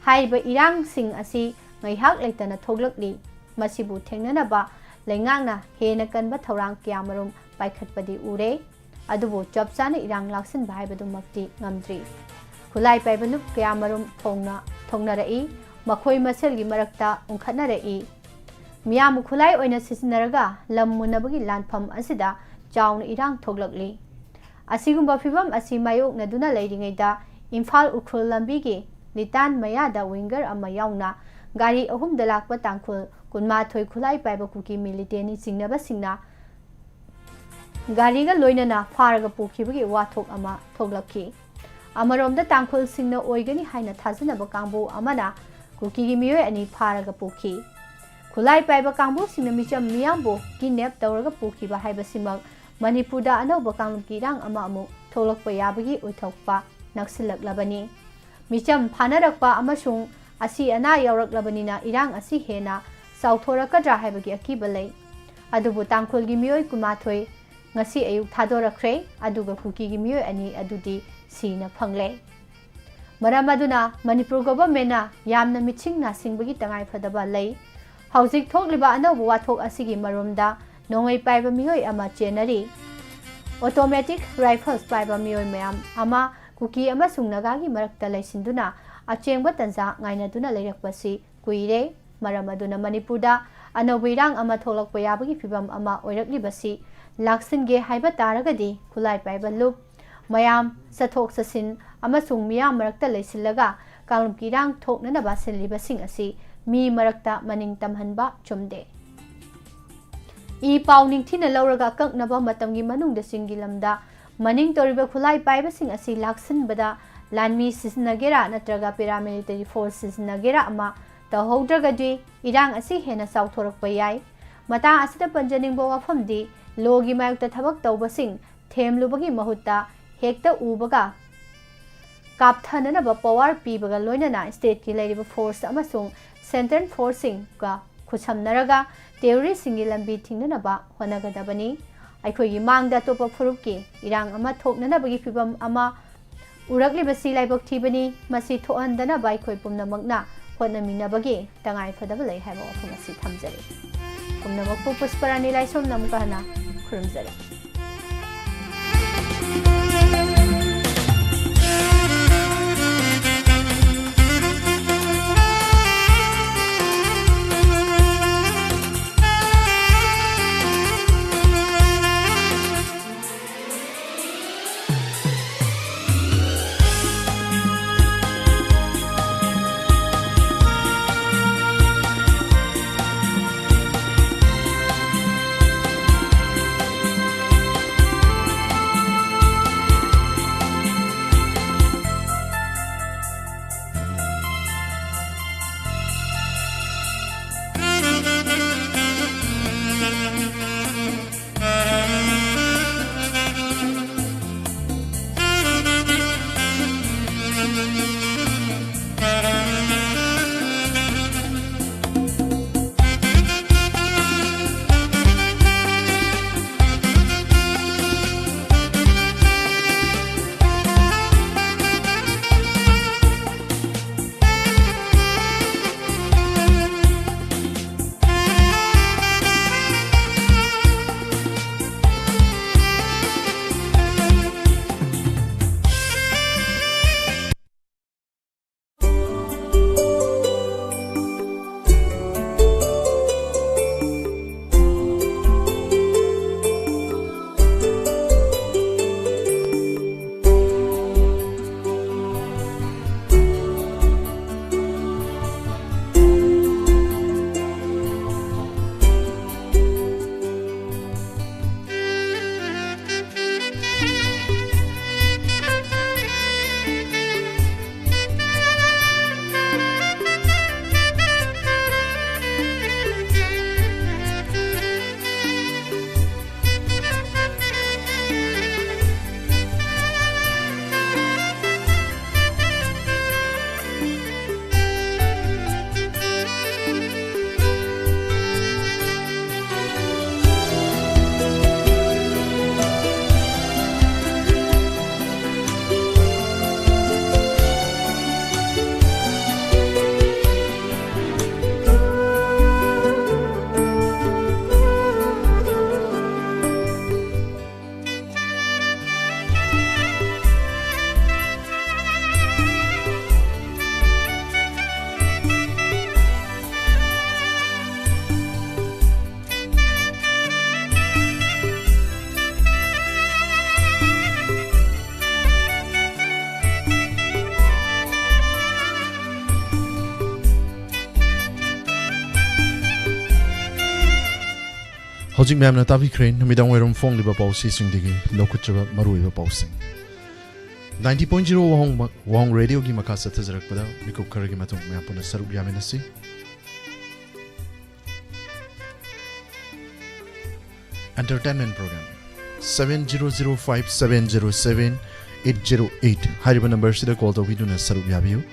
हाइबा इरांगसिंग असि ngaihak leitana thoglakli masibu thengnanaba lengang hena kanba thorang kyamarum paikhatpadi ure adubu chapchana irang laksin bhaibadu makti ngamdri khulai paibanup kyamarum thongnarai makhoi maselgi marakta unkhatnarai miyam khulai oina sisinaraga lammunabagi lanpham asida chauna irang thoglakli asigumba phibam asi mayok naduna leiringaida imphal ukhul lambi gi litan mayada winger ama yauna गारी अहुम दलाकपा तांखुल कुनमा थोय खुलाई पाइबा cookie मिलिटेनी सिंगनबा सिंगना गारीगा लोइनना फारगा पुखिबगी वाथोक अमा थोगलखी अमरोमदा तांखुल सिंगना ओइगनी हाइना थाजनबा कांबो अमना कुकीगी मियोय अनि फारगा पुखी खुलाई पाइबा कांबो सिंगना Mitcham मियामबो किनेप तौरगा पुखिबा हाइबा सिमक मणिपुरदा अनौबा कांगलुकी रांग अमा अमु थोलकपा याबगी ओइथोकपा नक्सिलकलबनी Mitcham फानरकपा अमसुंग asi ana yauraklabani irang asi hena sauthorakadra haibagi akiba lei adubu tangkhulgi miyoi kumathoi ngasi ayuk thadorakre aduga kuki gi miyoi ani adudi sina phangle maramaduna manipur government na yamna miching na singbagi tangai phadaba lei haujik thokliba anabu wathok asigi marumda nongai paiba miyoi ama chenari automatic rifles paiba miyoi mayam ama kuki ama sungnaga gi marakta leisinduna achengba tanza ngainaduna leirakpasi kuire maramaduna manipurda anobirang ama tholakpa yabagi fibam ama oiraklibasi laksinge haiba taragadi khulai paiba lup mayam sathok sasin amasung miyam marakta leisilaga kalumkirang thoknana basilibasing asi mi marakta maning tamhanba chumde I pauning thina lauraga kaknaba matamgi manungda singi lamda maning toriba khulai paibasing asi laksinbada Lanmi siznagera natraga paramilitary forces nagera ama tahodragadi irang asi hena sauthorakpa yai mata asida panjaningbo wafamdi logi mayukta thabak tawbasing themlubagi mahutta hekta ubaga kapthananaba power pibaga loinana state ki leiriba force amasung central forcing ga khusamnaraga terrorist singi lambi thingnanaba honagadabani aikhogi mangda topa phurupki irang ama thoknanabagi fibam ama उरगली बसी लाइबक थीबनी मसी थोहंदना बाइखोय पुमनमकना होनमिनबगे तंगाई फदब लई हाइबो अफमसी थमजरे पुमनमक Pushparani लाइसोम नमकहना खुरमजरे Hojik Mam na tabi crane, Midang Werum Fong Liba Pausi Singdigi, Lokuchaba Maruiba Pausing. 90.0 Wahong Radio gi Makasa Tazarak Pada, Miku Karagi Matung Mampuna Sarup Yaminasi. Entertainment Program 7005707808 Hariba number sida call to Viduna Sarup Yabiu.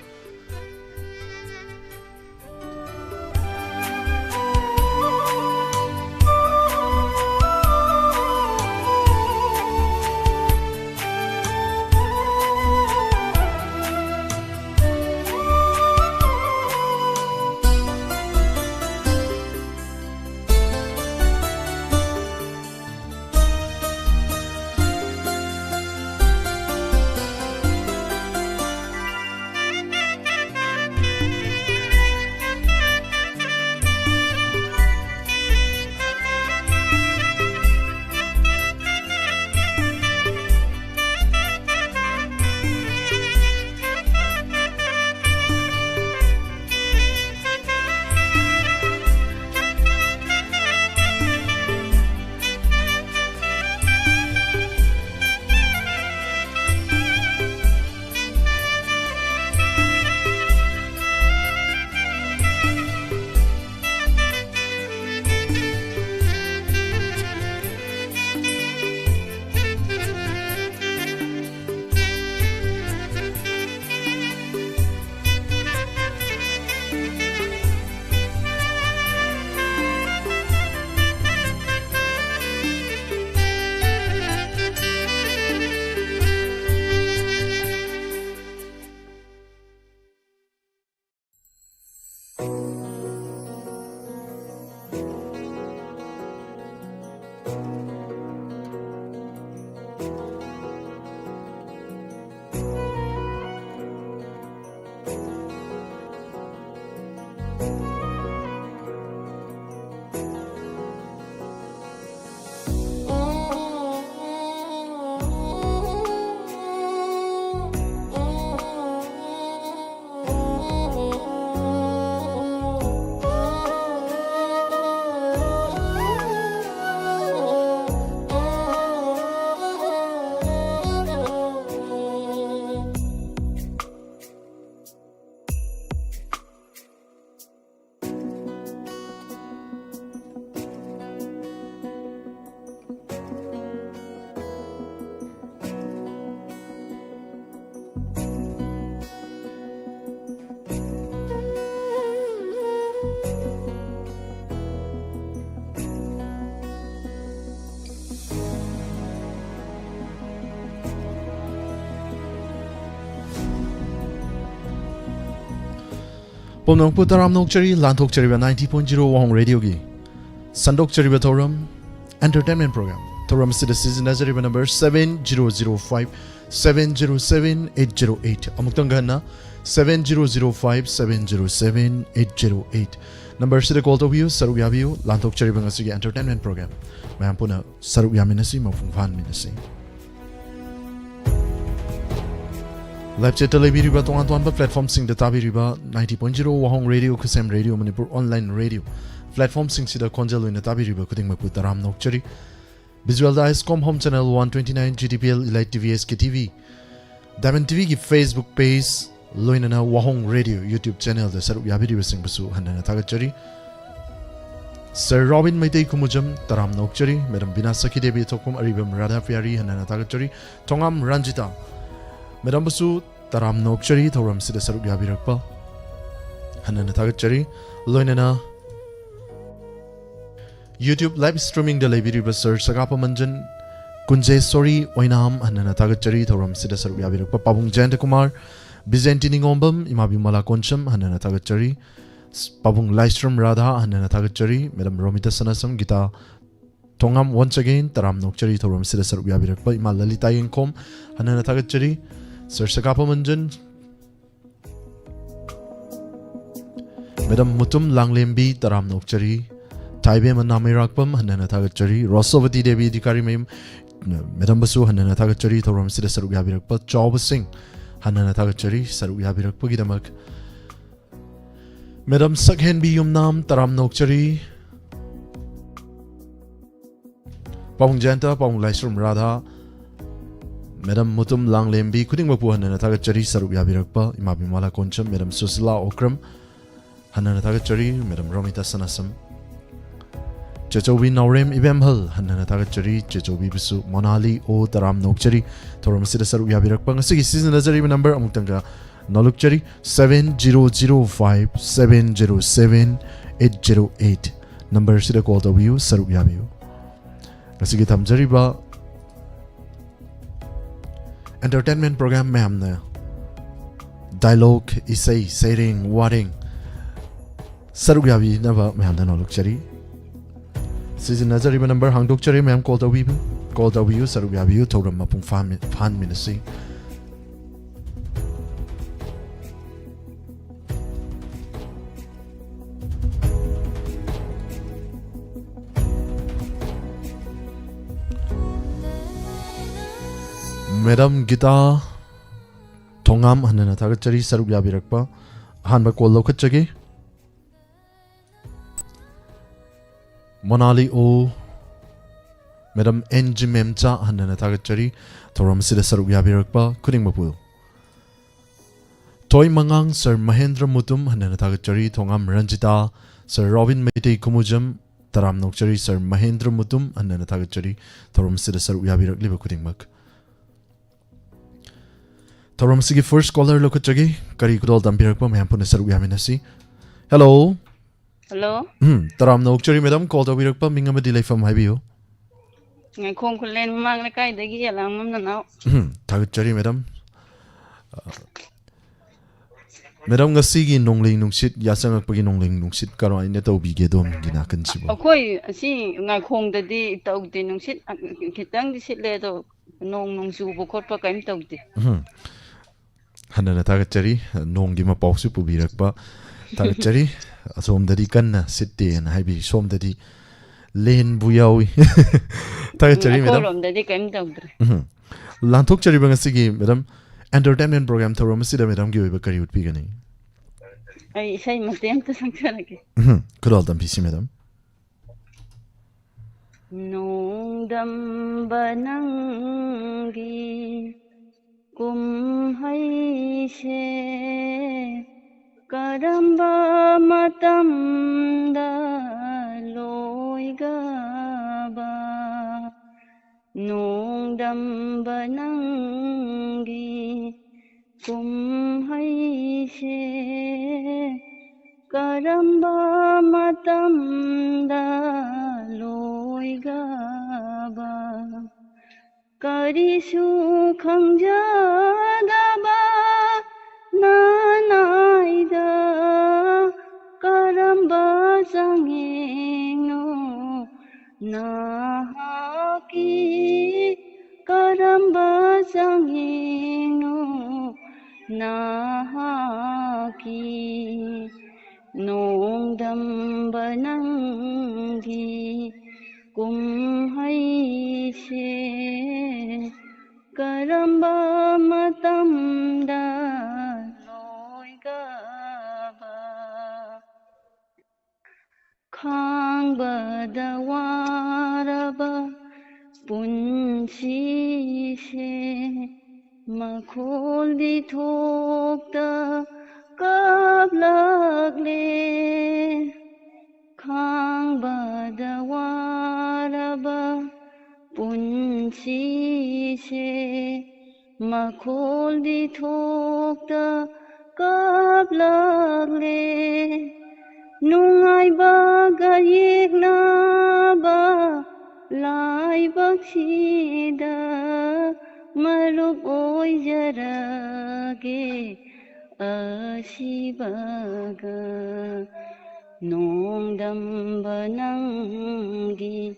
Pomnong Putaram Nokchari, Lantok Chariba 90.0 Wahong Radio Gi. Sandok Chariba Toram, Entertainment Program. Toram Sida Season Nazariba number 7005707808. Amuktangana 7005707808. Number Sida Call to View, Saruyabiu, Lantok Chariba Ngasigi Entertainment Program. Mayampuna Saruyaminasi, Mafungfan Minasi. Live chat telebiriba tuan-tuan ba platform sing data biriba 90.0 Wahong Radio Kusem Radio Manipur Online Radio platform sing sida konjal in data biriba kuting mapu taram nokchari visual da Escom Home Channel 129 GTPL Elite TV SKTV Diamond TV ki Facebook page loinana Wahong Radio YouTube channel da sarup yabiriba sing basu hanana tagachari Sir Robin Maitei Kumujam taram nokchari Madam Binasaki Devi Tokum Aribam Radha Fiari hanana tagachari Tongam Ranjita Madam Basu Taram Nokchari Thoram Sida Sarup Yabirakpa Hanana Tagachari Loinana YouTube live streaming the Labiriba Search Sagapa Manjan Kunje Sori Oinam Hanana Tagachari Thoram Sida Sarup Yabirakpa Pabung Janta Kumar Bizantini Ngombam Imabi Mala Koncham Hanana Tagachari Pabung Lystrom Radha Hanana Tagachari Madam Romita Sanasam Gita Tongam once again Taram Nokchari Thoram Sida Sarup Yabirakpa Imal Lalita Yenkom Hanana Tagachari Sir Sagapa Manjan Madam Mutum Langlembi Taram Nokchari Taibe Manamirakpam Hanana Tagachari Rosovati Devi Dikari Mem Madam Basu Hanana Tagachari Thoram Sida Sarup Yabirakpa Chawba Singh Hanana Tagachari Sarup Yabirakpa Gidamak Madam Sakhen Bi Yumnam Taram Nokchari Pawung Janta, Pawung Laisrum Radha, Madam Mutum Lang Lembi, Kuding Mapuhan and Atagachari, Saruk Yabirakpa, Imabimala Concham, Madam Susila Okram, Hanan Atagachari, Madam Romita Sanasam, Chechobi Naurem Ibemhal, Hanan Atagachari, Chechobi Bisu, Monali, O Taram Nokchari, Toram Sida Saruk Yabirakpa, Sigi season Lazari number, Amutanga, Nolukchari, 7005 707 808. Number Sida call the view, Saruk Yabiu. Sige Tamjari ba entertainment program में हमने dialogue isai sairing warring sarugyabi naba में हमने नौलुक चरी season नजरी में number हांगडुक चरी में हम call the view sarugyabi थोड़ा मपुंग fan मिनसी Madam Gita Tongam Hanana Tagachari Saruk Yabirakpa Hanba Kol Lokachagi Monali O Madam Enji Memcha Hanana Tagachari Toram Sida Saruk Yabirakpa Kuning Mapu Toy Mangang Sir Mahendra Mutum Hanana Tagachari Tongam Ranjita Sir Robin Mete Kumujam Taram Nokchari Sir Mahendra Mutum Hanana Tagachari Toram Sida Saruk Yabirak Liba Kuning Mak Toram sige first caller look at Jagi. Kari kudol dampirak pa may hampun na saruk yamin na si. Hello. Hello. Taram na ukchari madam call to birak pa minga madilay from Habiyo. Ngay kong kulen mang na kay dagi alam mo na now. Tagat chari madam. Madam nga sige nongling nungsit yasang agpagi nongling nungsit karo ay netaw bigedom ginakan si bo. Ako'y si ngay kong dadi tawag din nung sit kitang di sit ledo nung subo ko pa kayo tawag di. Hana na tagat chari nong di mapausi po birak pa tagat chari som dadi kan na sitte na habi som dadi len buyawi tagat chari madam Ako'y dadi kayo tawag di. Lantok chari bang sige madam entertainment program to romasida madam giwe ba kari utpi gani Ay isa'y matiyang to sang saraki. Kudol dampisi madam Nung dambananggi kumhay siya karamba matamda loy gaba Nung dambananggi kumhay siya karamba matamda loy gaba Karisu khangjadaba nanaida karamba sangeno nahaki karamba sangeno nahaki Nung dambananggi kumhay siya karamba matamda loy gaba Khangbada waraba punsi siya makhol di thokta kablagle Khangbada waraba punsi siya makhol di thokta kablagle Nung ay bagayik na ba lai baksida maruk oy jarage asibaga Nung dambananggi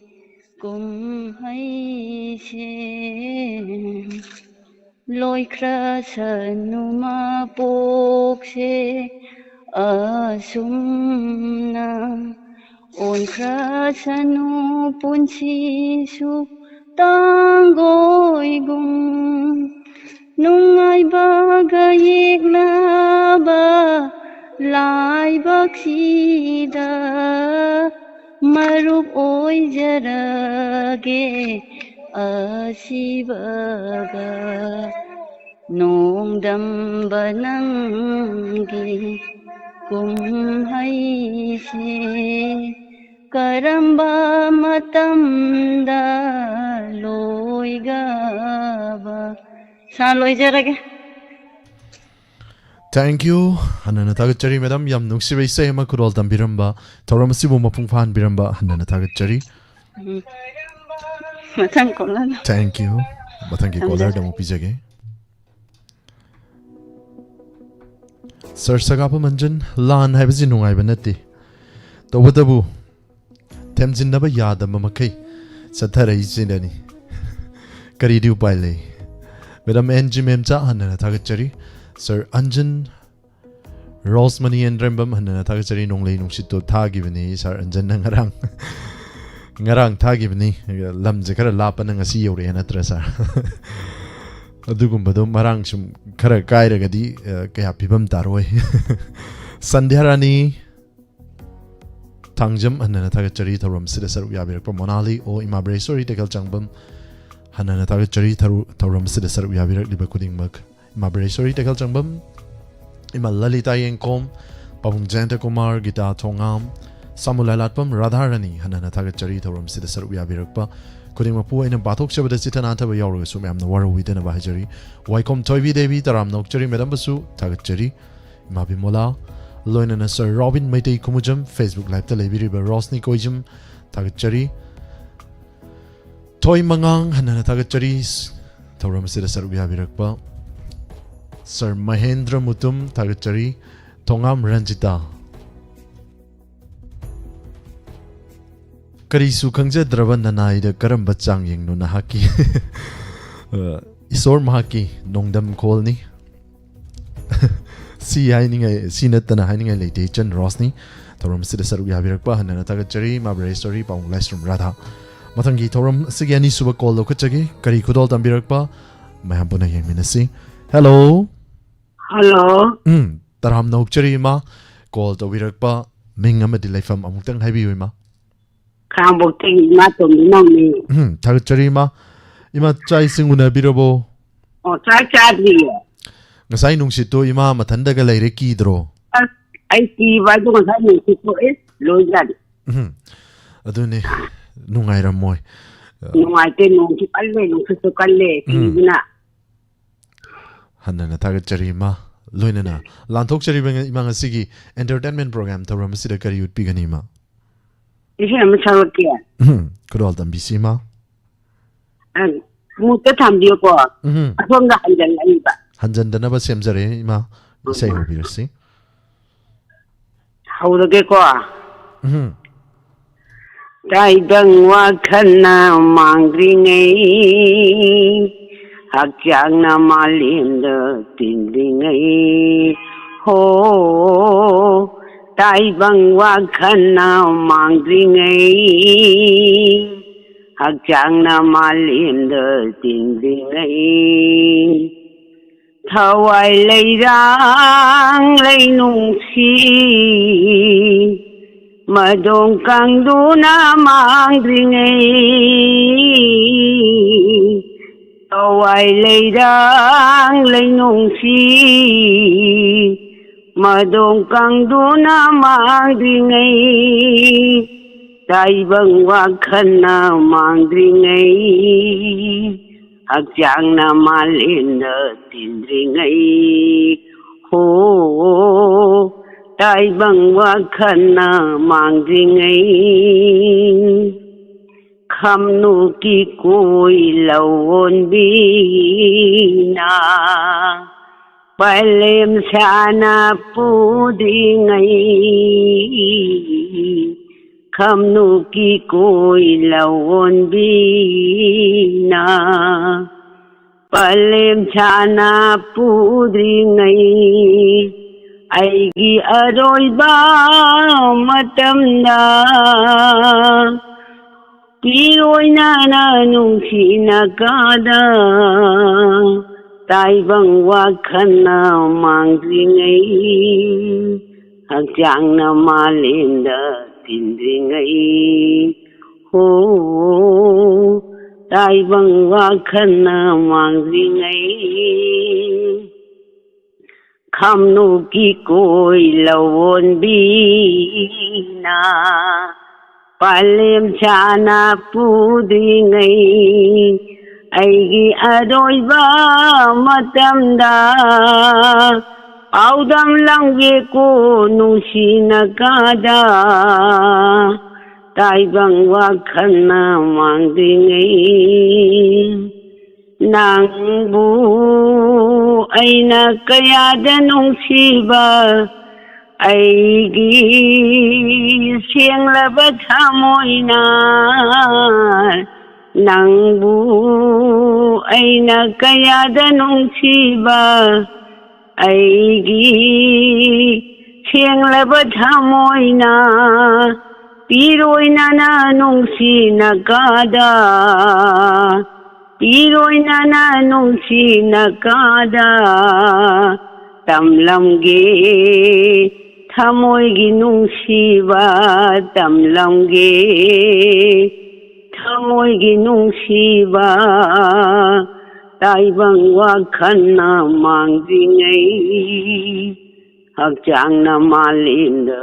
kumhay siya Loy krasanu mapokse asumna On krasanu punsisu tanggoy gum Nung ay bagayik na ba lai baksida Marup oijarage asibaga nongdamba nangi kumhaise karamba matamda loigaba sa loijarage. Thank you. Hanana Tagachari, Madam Yam Nuxi say Makurol Tambiramba, Toramasibu Mapungfan Biramba, Hanana Tagachari. Matang ko lang. Thank you. Matang you caller the Mupizage. Sir Sagapa Manjan, Lan Habazinu Ibanati. The Wadabu Temzin Naba Yada Mamaki, Satara Izinani. Karidu Baile. Madam Enji Memza, Hanana Tagachari. Sir Anjan Rosemani and Rembam Hanana Tagachari Nonglay Nungsito Tagivani, Sir Anjan Nangarang Ngarang Tagivani, Lamzakara Lapan and a CEO and a Tressa Adugum Marang Shum Karakai Gadi Kayapibam Tarway Sandharani Tangjam Hanana Tagachari Tarum Sidasar Yabir Monali or Imabresori Tegal Changbam Hanana Tagachari Tarum Sidasar Yabir Libakuding Mug. Mabresori Tegal Changbam Ima Lalita Yenkom Pavung Janta Kumar Gita Tongam Samulalatpam Radharani Hanana Tagachari Torum Sidasar Yabirakpa Kudimapu in a Batok Shabada Sitanata Yaru Sumam the War within a Bahajari Waikom Toivi Devi Taram Nokchari Medambasu Tagachari Mabimola Loinana Sir Robin Maitei Kumujam Facebook Live Televiry Rosni Kojum Tagachari Toy Mangang Hanana Tagacharis Torum Sidasar Yabirakpa Sir Mahendra Mutum Tagachari Tongam Ranjita Karisu Kangja Dravan Nanai the Karam Bachang Ying no Nahaki Isor Mahaki Nongdam Kolni Si Hining a Sinatana Hining a Late Chen Rosni Torum Sidasar Yavirakpa and Tagachari Mabre Story Pong Lestrum Radha Matangi Torum Sigani Suba Kol Lokachagi Kari Kudol Tambirakpa Mahampuna Yang Minasi Hello Hello. Taram Nokchari ma call the Wirakpa Mingam Dilefam Amutang Heavy Wima. Kamboking Matum Nomi. Tagachari ma Ima Chai Singuna Birabo. Oh, Chadi. Nasai Nungsito Ima Matanda Galere Kidro. I see why don't have me to it. Lozad. Adune Nungaira Moy. No, I didn't know to Kale, Kivina. Hanana Tagachari ma Luinana Lantokchari Mangasigi entertainment program to Ramasida Kari would Piganima. Is him Salakia. Could all them be Sima? And Mutatam Diopo. From the Hanjan the Naba Semzare ma say who see. How the Geko? Tai Dang Wakana Mangring. Hakjang na malim de tinding ho tai bang wa khana mangring Hakjang na malim de tinding thawai lei rang lei nung si madong kang du na mangring Tawai lei rang lei nung si madong kang du na mangringai tai bang wa khana mangringai hakjang na malin na tindringai ho tai bang wa khana mangringai Khamnu ki koi lawon bina Palem sana pudi ngai Khamnu ki koi lawon bina Palem sana pudi ngai Aigi aroi ba matamna Piyoy na nung sinagada Tai bang wakhan na mangringay Hagyang na malinda tindringai ho taibang wakhana mangringai khamnu ki koi lawon bina palem chana pudringai aigi adoiba matamda audam langge ko nungsinagada taibang wakhana mangringai nangbu aina kayada nungsiba aigi sienglaba thamoina nangbu aina kayada nungsiba aigi sienglaba thamoina piroina na nungsinagada piroina na nungsinagada tamlamge thamoigi nungsiba tamlamge thamoigi nungsiba taibang wakhana mangringai hakchangna malinda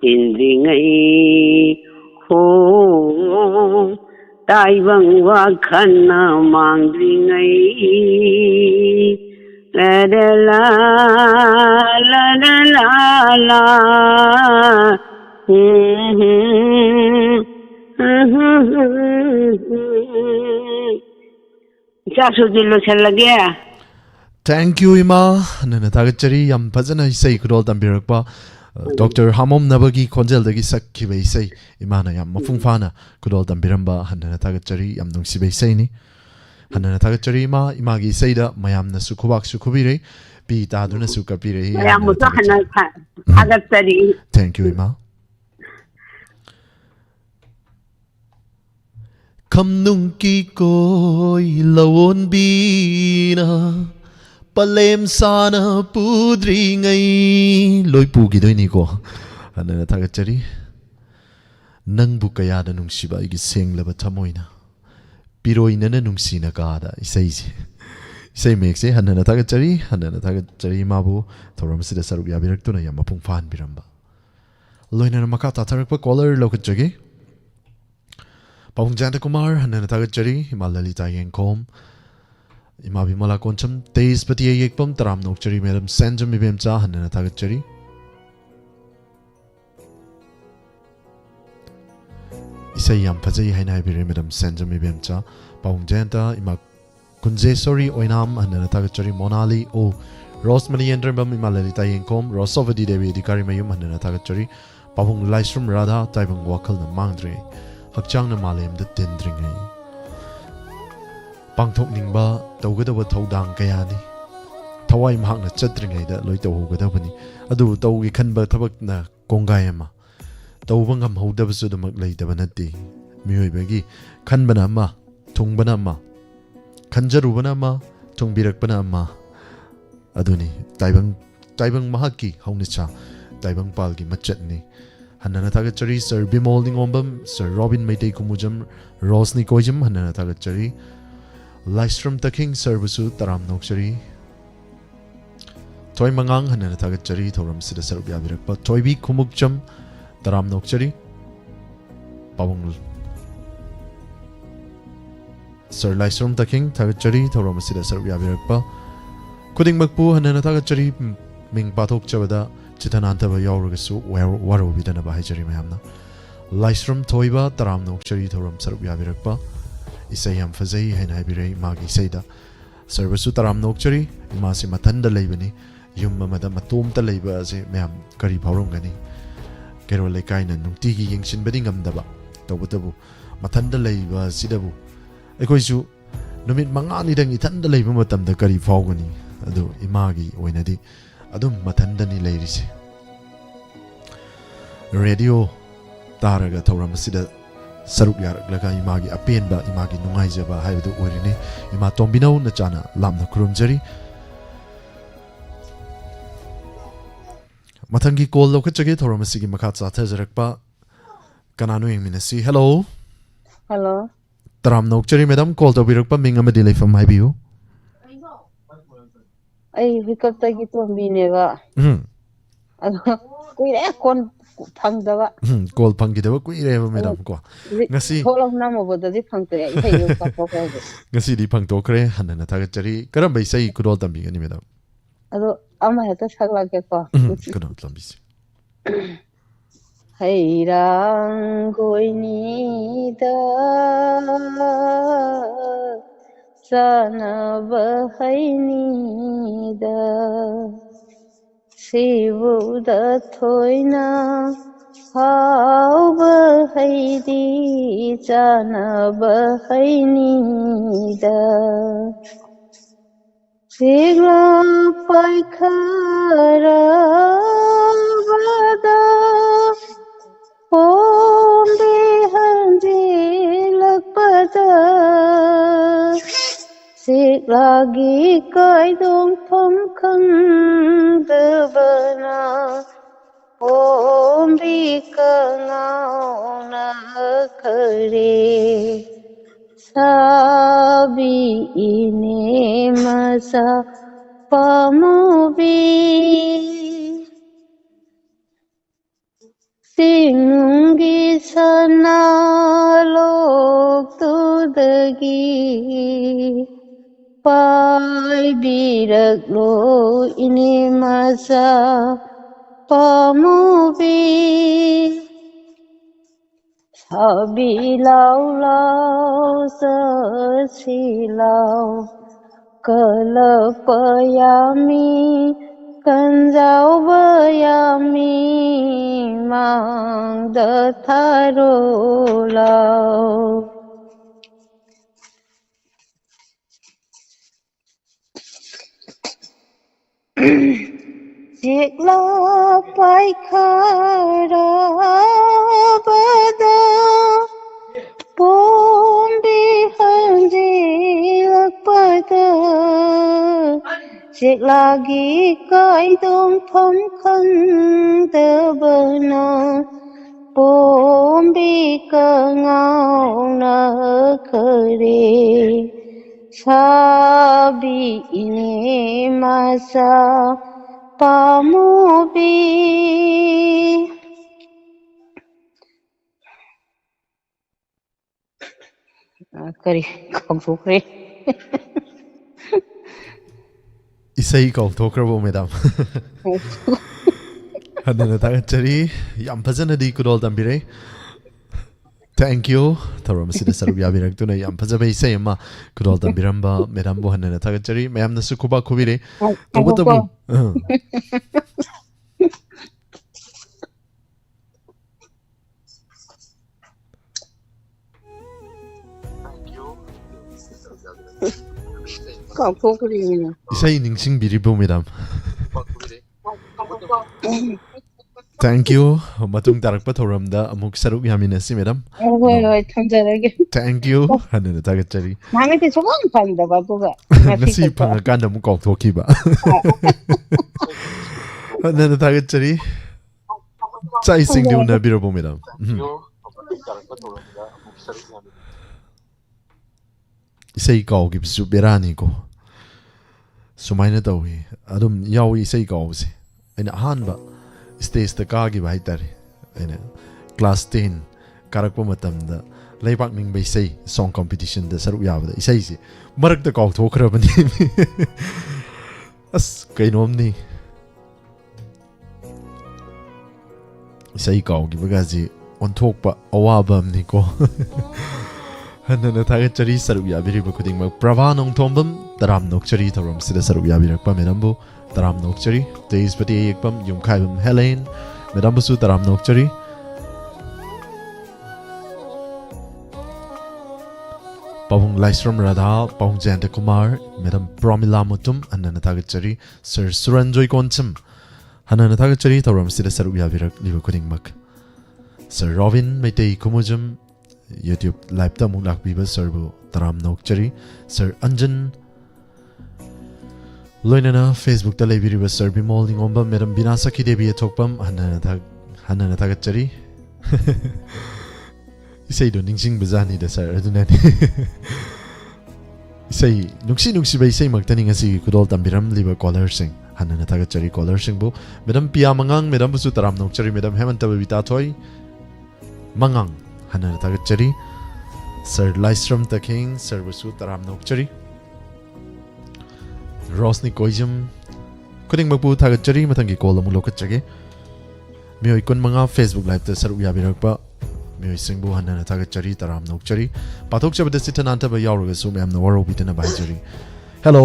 tindringai ho taibang wakhana mangringai la la la la la la la Chasu dillo chalage Thank you Ima nana tagachari yam phajana isai kudol tambirakpa Dr. Hamom Nabagi Konjel dagi sakki ba isai imana yam mafung fana kudol tambiramba hanana tagachari yam nungsi ba isai ni hanana tagachari ima gi isai da mayam na sukubak sukubire pi ta duna sukapire mayam muto hana tagachari Thank you Ima Kamnung ki koi lawon bina palem sana pudri ngai loi pugi doi ni ko anana tagachari nangbu kaya da nungsiba igi senglaba thamoina piroina na nungsina kada isai mekse hanana tagachari mabu thoram sida sarup yabirak tuna yam mapung fan biramba loina maka tatharakpa caller lokachage Pawung Janta Kumar hanana tagachari himalalita yengkom Ima Bimala Koncham Teis Pati Yekpam Taram Nokchari Madam Sanjam Ibemcha hanana tagachari Isai yam phajai haina ibire Madam Sanjam Ibemcha Pawung Janta Ima Kunje Sori Oinam hanana tagachari Monali O Rosmani Yendrambam Imalalita yengkom Rosovadi Devi Dikari Mayum hanana tagachari Pawung Laisrum Radha Taibang Wakal na Mangdre Hakchang na malem da tindringai Pangthok ningba tawgadaba tawdang kaya ni Thawai mahak na chatringai da loi tawgadaba ni Adu tawgi khanba thabak na kongai ama Tawbang ham hawdaba su da maglay nati Miyoi bagi khanba na ama Thungba na ama Khanjaruba na ama Thungbirakba na ama Adu ni taibang mahaki hawni cha Taibang palgi machat ni Hanana tagachari Sir Bimol Ningombam Sir Robin Maitei Kumujam Rosni Kojam Hanana tagachari Lystrom Taking Sir Busu Taram Nokchari Toy Mangang Hanana tagachari Thoram Sida Sarup Yabirakpa Toybi Kumukjam Taram Nokchari Pawung Sir Lystrom Taking tagachari Thoram Sida Sarup Yabirakpa Kuding Magpu Hanana tagachari Ming Pathok Chabada Chitanantaba Yauragasu Waro Vidana Bahajari Mayamna Lystrom Toiba Taram Nokchari Thoram Sarup Yabirakpa Isayam Fazai Hain Habire Magi Seda Servisu Taram Nokchari Imasi Matanda Labani Yum Mamada Matum Talaba as Mayam Kari Paurungani Kero Lekaina Nuntigi Yangshin Bedding Amdaba Tawatabu Matanda Laba Sidabu Ekoisu Numit Mangani Dang Itanda Laba Matam the Kari Fogani Adu Imagi Winadi Adum Matandani ladies Radio Taraga Toram Sida Sarup Yaraglaga Imagi Apenba Imagi Nungajaba Haidu Urini Ima Tombino Nachana Lamna Kurumjari Matangi Kol Lokachagi Toramasigi Makatsa Tazarakpa Kanano yung minasi. Hello. Hello. Taram nokchari madam call to birak pa minga madilay from my view. Ay, hikaptagi tuambineva. Ado, kuire kon phangdaba. Call pangidaba ko ireba madam ko. Ngasi Tholam namabodadi phangtre. Hey, yo kapokre. ngasi di pang tokre hanana tagachari. Karamba isay kudol tambi gani madam. Ado, ama heta saglake ko. Kudol tambi. Hayrang goinida sanaba hainida sivuda thoina hauba haidi janaba hainida sigla paikara vada Om Bihanji Lakpada Sik lagi kai dong thom khang devana Om Bika ngao na khare Sabi ini masa pamubi Singi sana lok tudagi Pai birak lo ini masa pamubi Sabi lau lau sesilau Kelepayami Kanjau bayami mang datharo lao Sikla paikara bada Pombi hanji lakpada Sik lagi kai dong thom khang devana Pombi ka ngao na khare Sabi ini masa pamubi Kari kagsukre Isay call to krabo madam. Hanana tagachari yam phajana di kudol tambi re. Thank you. Taram sida sarup yabirak tu na yam phajabai isay ma kudol tambiramba madam bo hanana tagachari mayam na sukuba kubire. Tawatabu. kagsukre Isay ningsing biribo madam. Thank you. Matung tarak pa thoramda amuk sarup yaminasi madam. Oi, thamjarage. Thank you. Hanana tagachari. Namiti sukang phangdaba tuga. Ngasi phangakanda mu kaw thoki ba. Hanana tagachari. Chai sing di una biribo madam. Isay kaw gi bisu berani ko. Sumaina tawi adum yawi isay kaw se. Aina ahanba stage ta kagi ba haitari. Aina class 10 karakpa matamda laypak ning ba isay song competition da sarup yabada isay se marak ta kaw thokrabani. As kainom ni isay kaw gi bagaji onthokpa awabam ni ko. Hanana tagachari sarup yabiri ba kuding mag prava nong tombam taram nokchari thoram sida sarup yabirak pa menambu taram nokchari teis pati ekpam yum khaibam Helen medambu su taram nokchari Pawung Laisram Radha Pawung Jayanta Kumar Madam Pramila Mutum Hanana tagachari Sir Suranjoy Koncham Hanana tagachari thoram sida sarup yabirak liba kuding mag Sir Robin Maitei Kumujam YouTube live ta mung lakbiba Sir bu taram nokchari Sir Anjan loinana Facebook ta leibiriba Sir Bimol ningomba Madam Binasaki Devi Thokpam hanana tagachari 이세이도 닝싱 부자니 데 sir adunani isei nuksi bai sei maktani ngasi kudol tambiram liba caller sing hanana taga chari caller sing bu madam pia mangang madam busu taram nok chari madam hemanta babita thoi mangang hanana taga chari sir Lystrom taking sir busu taram nok chari Rosni koijam kuding magbu taga chari matangi call amu lokat chage mioi kun manga Facebook live te saru yabirak pa mioi singbu hanana taga chari taram nok chari pathok chabada sitananta ba yawraga su mem na waro bitana bai chari hello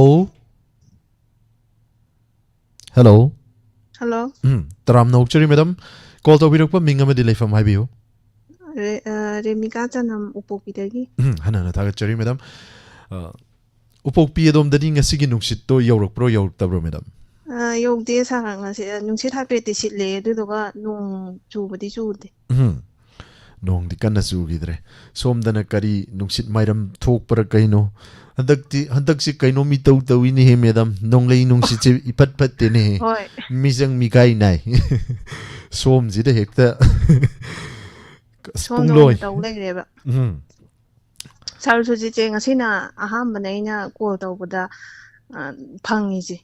hello taram nok chari madam call to birak pa minga ma delay fam haibiu Remika chanam upopidagi hanana taga chari madam upokpi adom dani ngasi gi nuksit to yawrak pro yawrak tabro madam yogde sarang ase nungsit hapeti sitle duduga nung chubadi chude nong di kanna sugidre somdana kari nungsit mairam thok para kaino handak si kaino mi tau tawini he madam nong lei nungsit che ipat pat te ne hoi misang mi kai nai som ji de hekta som no tau legreba sarsuji che ngasina ahambana ina call tawbada phangiji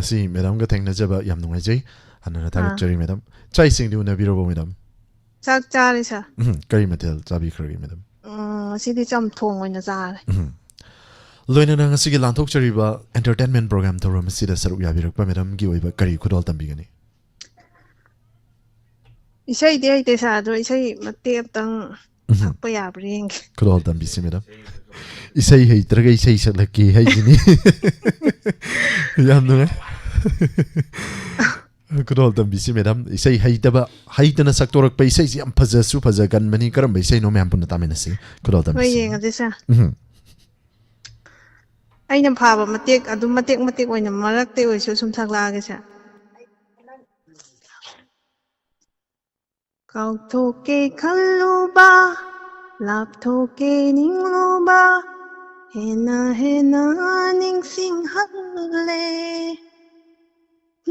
asi madam ga thengna jaba yam nungai jai hanana thak chari madam chai sing du na biro madam chak chari sa kari matel chabi khari madam sidi cham thong oina chare loina na ngasi gi lanthok chari ba entertainment program to ram sida saru ya birak pa madam gi oiba kari khudol tambi gani isai de ite sa do isai mate tang sakpa ya bring khudol tambi si madam isai hei traga isai salaki hai jini yam nungai khudol tambi si madam isai hei taba hei tana saktorak pa isai yam phaja su phaja gan mani karam isai no mem punna tamena si khudol tambi hoi si yenga desa aina phaba matek adu matek oina marak te oisu sum thakla ge sa kau thoke khaluba lap thoke ningluba hena ning sing halle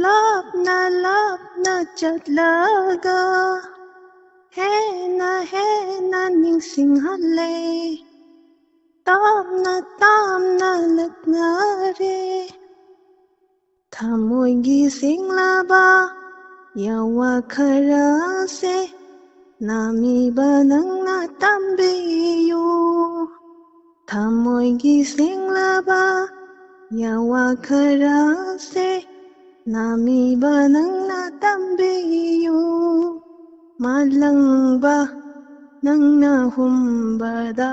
lap na chatlaga hena ning sing halle tam na lagnare thamoy gi sing laba yawa khara se nami banang na tambiyu thamoy gi sing laba yawa khara se nami banang na tambiyu malangba nang na humbada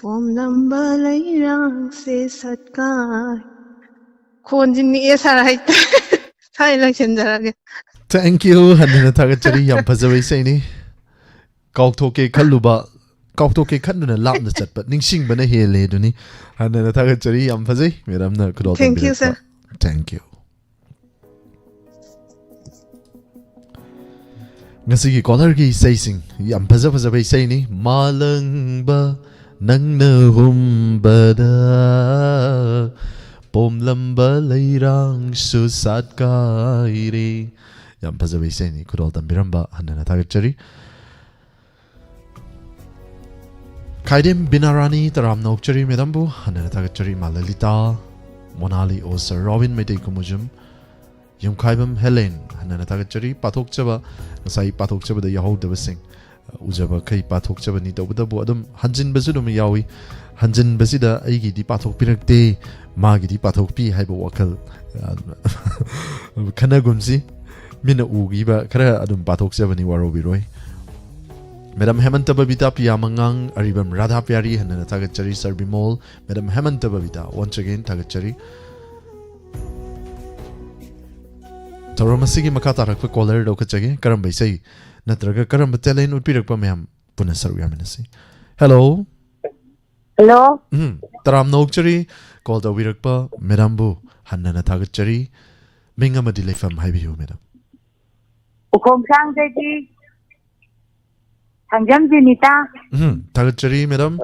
pomlamba lairang se satkar khonjin ni esara hait sai lang chenjarage thank you hanana thak chari yam phaja bai sai ni kau thoke khaluba kau thoke khanna lapna chatpa ningsing bana hele duni hanana thak chari yam phajai madam na khudol tambi Thank you, sir. thank you ngasi gi caller gi sai sing yam phaja bai sai ni malangba nangna humbada pomlamba leirang susat kaire yam phaja bai sai ni khudol tambiramba hanana thak chari kaidem binarani taram nok chari madam bu hanana thak chari malalita monali o sir robin mete kumujum yum khaibam helen hanana thak chari pathok chaba ngasai pathok chaba da yahau da basing ujaba khai pathok chaba ni tawda bu adum hanjin basu dum yawi hanjin basida aigi di pathok pirakte magi di pathok pi haiba wakal khana gumsi mina ugi ba khara adum pathok chaba ni waro biroi Madam Hemanta Babita Pia Mangang Aribam Radha Pyari Hanana Tagachari Sarbimol Madam Hemanta Babita once again Tagachari Taramasigi Makata Rakpa caller Dokachage Karam Baisai Natraga Karam Batelen Utpirakpa Ma'am Punasaru Yamanasi hello Taram Nokchari called the Wirakpa Madam Bu Hanana Tagachari Mingamadile Fam Haibiu Madam Ukong sang jadi Hangjam Junita. Tagachari Madam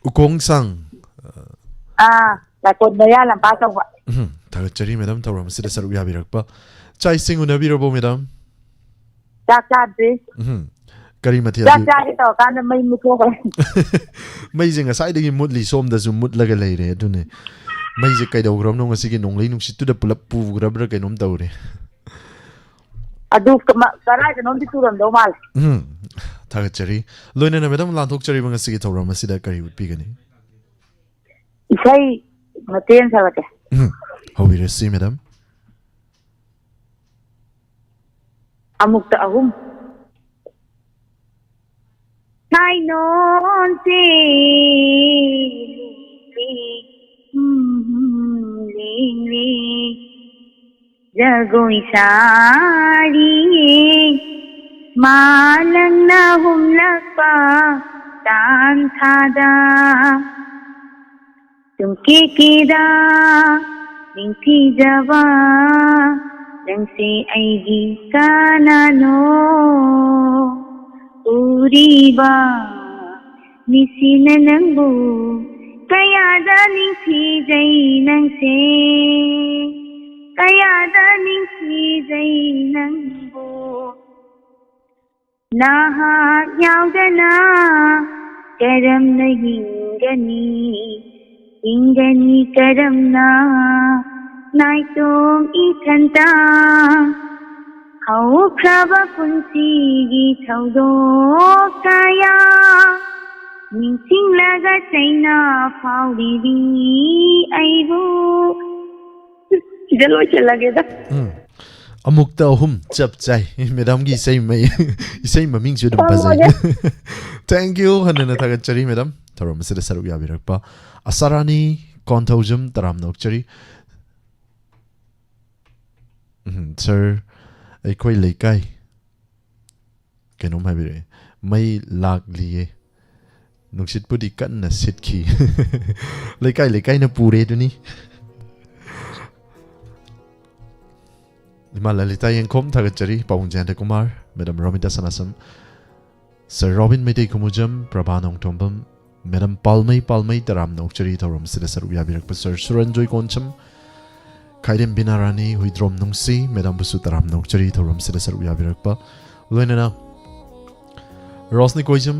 Ukong Sang Lakon na yan, lampas ako. Tagachari Madam Taram Sida Saru Yabirakpa Chai Sing Unabirabo Madam Chak chadri. Kari mathil Chak chadri to kan mai muthokre. mai jing asai dagi mutli som da zum mut laga leire adune mai je kai dawgram no ngasi gi nonglei nungsi tu da pulap pu grabra kai nom tawre Adu karai ka nom ti turam do mal. thagachari loina na madam lan thok chari bang asi gi thawram asi da kari ut pi gani Isai maten salate. how we see madam Amukta ahum. Sai non se li jagoi sari malang na hum lakpa tan thada tumke kida dingthi jawa dang se aigi kanano uriba nisina nangbu kayada ningthi jai nangse kayada ningthi jai nangbu naha yaudana karam na hingani karam na naitom ithanta hau kraba punsi gi thaudo kaya ningsing laga chaina faudi bi aibu jalo chala ge da amukta hum chap chai madam gi sei mai isai maming ju dum bazai thank you hanana thagachari madam thorom sida saru ya birakpa asarani konthojum taram nokchari sir अखोई लेकाई कनोम हाबिरे मई लाग लिए नुक्सित पुदी कन्न सिटखी लेकाई लेकाई न पूरे दुनी इमा ललिता यंकोम थगचरी पाउंग Jayant Kumar madam Romita Sanasam sir Robin मेटे कुमुजम प्रभानों टोम्बम मैडम पालमई तराम नोक्चरी थौरम सिदा सरुक याबिरक सर सुरंजोय कोनचम Kaidem binarani huidrom nungsi medam busu taram nokchari thoram sida saru yabirakpa loinana rosni koijam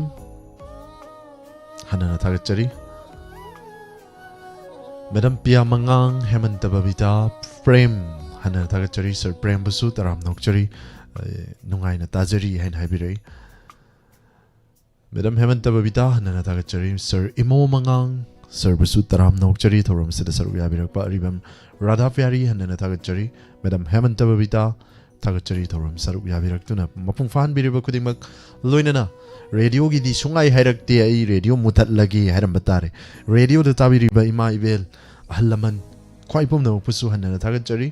hanana thagachari medam pia mangang hemanta babita prem hanana thagachari sir prem busu taram nokchari nungai na tajari hain haibirei medam hemanta babita hanana thagachari sir imo mangang sir busu taram nokchari thoram sida saru yabirakpa ribam Radha Pyari hanana thagachari Madam Hemanta Babita thagachari thoram saruk yabiraktuna mapung fan biriba kudingmak loinana radio gi di sungai hairakte ai radio mutat lagi hairam batare radio da tabiriba ima ibel ahlaman khwai pum no pusu hanana thagachari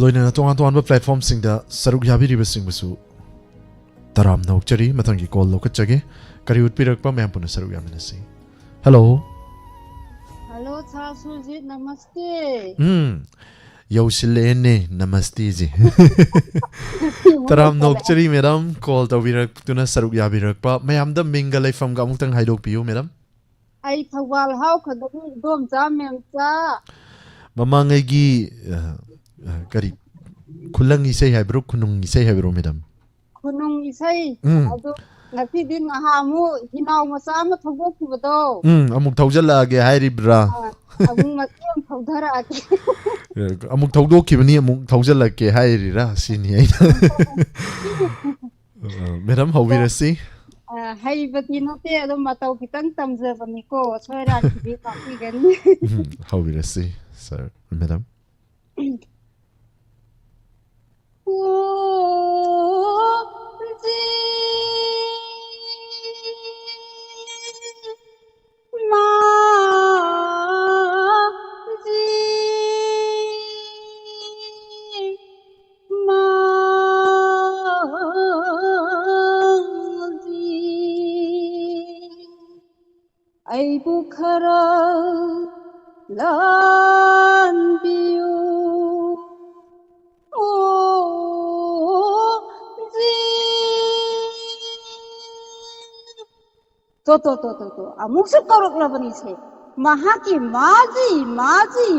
loinana tongan platform sing da saruk yabiriba sing busu taram nokchari matangi call lokachage kari utpirakpa mayam puna saruk yaminasi hello hello सासू जी नमस्ते यौसिलेने नमस्ते जी तराम नोकचरी madam call तौबिरक तुना सरुक याबिरकपा मयामदा मिंगा लाइफम गा अमुक्तंग हाइदोक पियो madam I Thoubal how खदबी दोम जा मेमचा ममांगैगी करी खुलंग इसे हाइब्रो खुनुंग इसे हाइब्रो मैडम खुनुंग इसै अदो ngasi din ahamu hinaw masama thogok kibado amuk thawjala ge hairibra amuk makem thawdara ake amuk thawdok kibani amuk thawjala ke hairira sini ai madam hawirasi haibati note ado mataw kitang tamjabani ko soira kibi kapi gan hawirasi sir madam Ai bukhara lan biu तो अमुक से करक लबनी छे महाकी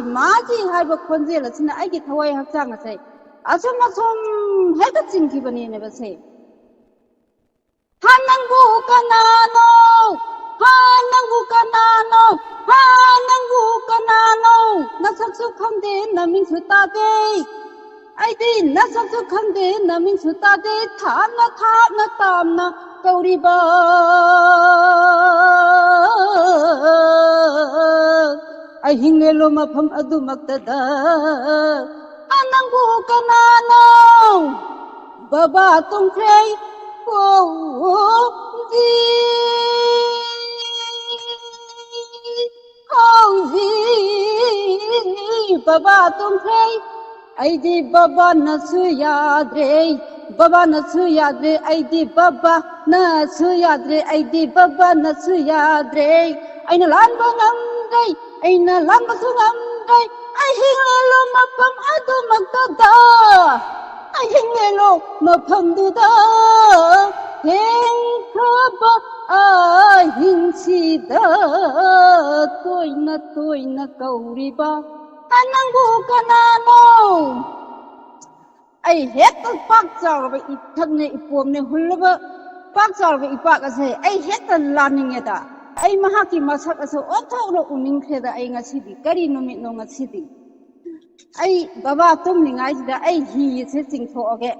माजी HYBE खोंजेल छिना आइगे थवाई हक्चांग छै asum heda chingkibani ne base hanangbu kanano nasaksu khangde naming sutade aidi nasaksu khangde naming sutade thana tamna kauriba ai hingelo mafam adu maktada anangbu kanano baba tungkrei Baba tumhei aidi baba nasu yadre aidi baba nasu yadre aina lanba ngamdai aina lanba su ngamdai ai hingelo mapam adu magtada ai hingelo mapam duda hengkaba ai hingsida toina kauriba anangbu kanano ai heta pak charba ithanne ipomne hulba pak charba ipak ase ai heta laningeda ai mahaki masak ase othokno uningkheda ai ngasidi kari numit no ngasidi ai baba tumningai sida ai hi se chingthoage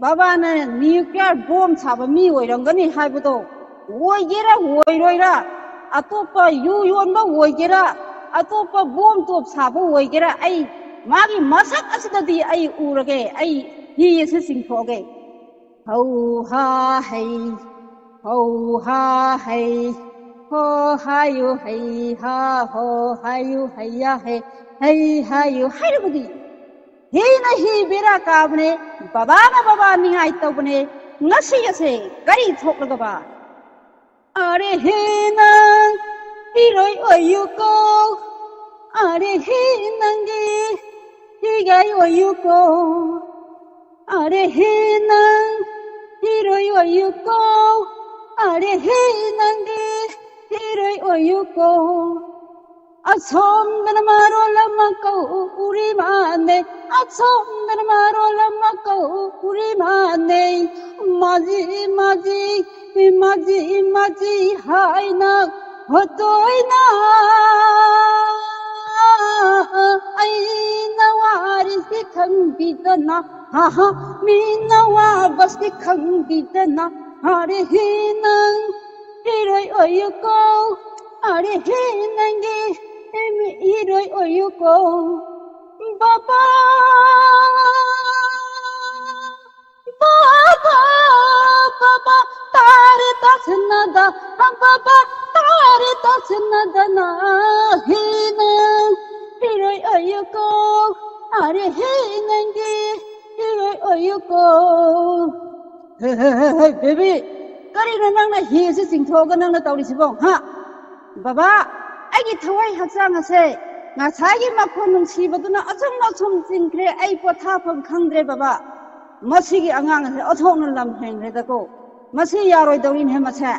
baba na nuclear bomb chaba mi oirangani haibado oigera oiroira atopa yu yonba oigera atopa bomb top saba oigera ai magi masak asidadi ai urage ai hi se singthoge ho ha hei ho hayu hei ha ho hayu hayya hei hayu hairubudi hina hi bera kabne baba ningai tobne ngasi ase kari thoklagaba are hina hiroi oyuko are hinangi higai oyuko are hina hiroi oyuko are hinangi hiroi oyuko asomdan maro lamako urimane asomdan maro lamako urimane maji haina hotoina aina warisi khambidana ha minawa basti khambidana are hinang hiroi oyuko are hinangi hiroi oyuko baba tare tasnada baba tare tasnada na hina hiroi oyuko are hinangi hiroi oyuko hey baby karina nangna hi se singthoga nangna tawrisibong ha baba aigi thawai haksang ase ngasagi makhon nungsibaduna achum chingkre ai pothapam khangdre baba masigi angang ase othongna lam hengre dako masi yaroi dawin he mase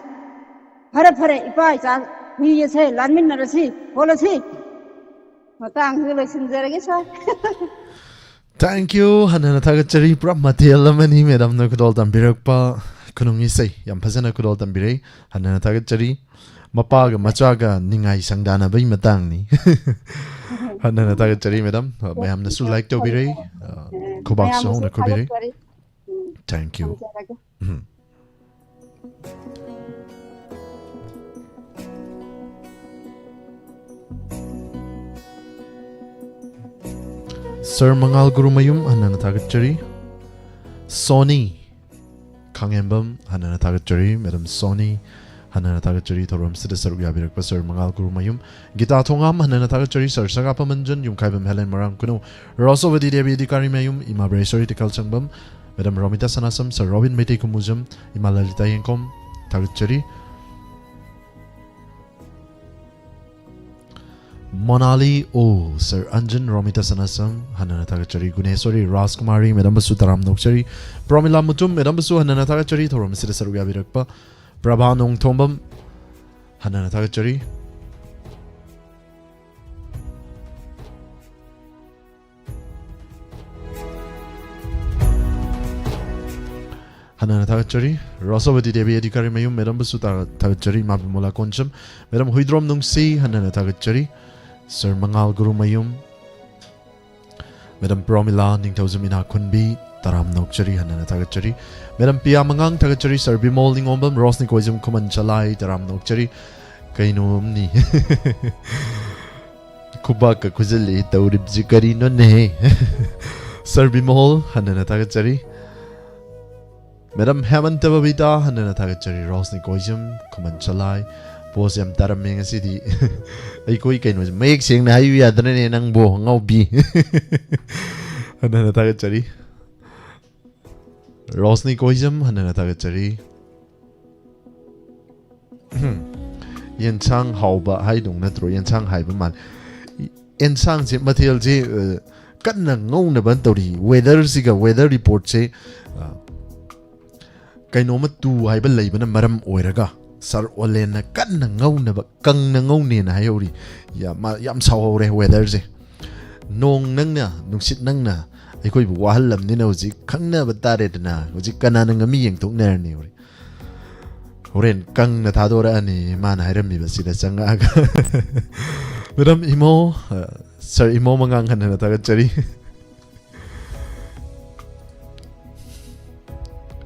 phare ipai cha hui ase lanmin narasi holasi matang se loisinjarage sa Thank you hanana thagachari pura material amani madam na kudol tambirakpa kunungi sei yam phajana kudol tambirei hanana thagachari mapaga machaga ningai sangdana bai matang ni hanana thagachari madam mayam na su like to birei khobak so na khobirei thank you Sir Mangal Gurumayum hanana thagachari Sony Kangembam hanana thagachari Madam Sony hanana thagachari thoram sida saruk yabirakpa Sir Mangal Gurumayum Gita Thongam hanana thagachari Sir Sagapa Manjan Yum Kaibam Helen Marang Kuno Rosovadi Devi Dikari Mayum Ima Bresori Tikal Changbam Madam Romita Sanasam Sir Robin Mete Kumujam Ima Lalita Yenkom thagachari Monali O Sir Anjan Romita Sanasam hanana thagachari Guneswari Raskumari Madam Basu Taram Nokchari Promila Mutum Madam Basu hanana thagachari thoram sida saruk yabirakpa Prabha Nong Thombam hanana thagachari Hana Tagachari, Rosavati Devi Adikari Mayum, Madam Basuta Tagachari, Mabimola Concham, Madam Huidrom Nungsi, Hana Tagachari, Sir Mangal Guru Mayum, Madam Promila, Ningtauzamina Kunbi, Taram Nokchari, Hana Tagachari, Madam Pia Mangang Tagachari, Sir Bimol Ningombam, Rosnikoism Kuman Chalai, Taram Nokchari, Kainum Ni Kubaka Kuzili, Taurib Zikari no ne Sir Bimol, Hana Tagachari. Madam Haman Tababita, Hana Tagachari, Rosnikoism, Kuman Chalai, Posam Taraming City. I was make sing na you at the nang bo, no be. Hana Tagachari. Rosnikoism, Hana Tagachari. Yen Chang Hauba, Haidung Natro, Yen Chang Haibaman. Yen Chang material J. Cutting no Nabantori, weather Siga, weather report say. Kainoma tu ay balay ba na maram oiraga sar olen na kan na ngaw na ba kang na ngaw ni na hayori yam saw re weather je nong nang na nung sit nang na ay koy wahalam ni na uji kang na batare na uji kana na ngami yang tok ner ni ori oren kang na thadora ani man hairam ni ba sida changa aga madam imo sir imo mangang han na tagachari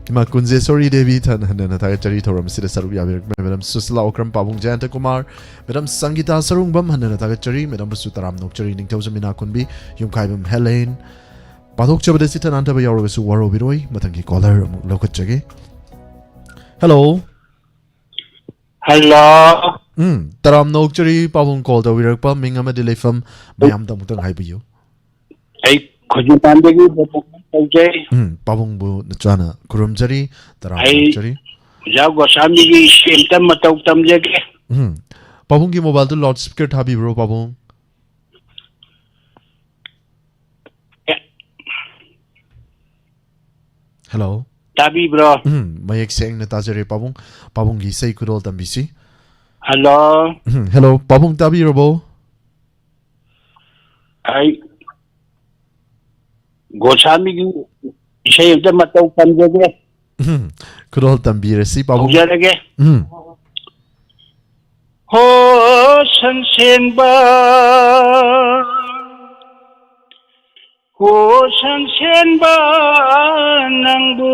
Ima kunze sorry Devi tan hana tagachari thoram sida saru yabir madam Susla Okram Pabung Jayanta Kumar madam Sangita Sarungbam hana tagachari madam Sutaram Nokchari Ningtauzamina Kunbi Yung Kaibam Helen Pathok Chabada Sitan Anta Bayawra Su Waro Biroi Matangi caller Lokachage Hello Hello Taram Nokchari Pabung called the Wirakpa Mingama Delay from Bayam Damutang Hypeyu Ay Kujupandegi Pabung Bu Nachana Kurumjari Taram Ay Nokchari Jago Sami Shimtam Matautam Jage Pabung ki mobile to loudspeaker thabi bro Pabung Hello Tabi bro Mayak seng na tajare Pabung Pabung gi say kudol tambisi Hello Hello Pabung tabi robo Ay Gosami Shimtam Matautam Jage Kudol tambire si Pabung Jage Ho Sansenba Ho Sansenba Nangbu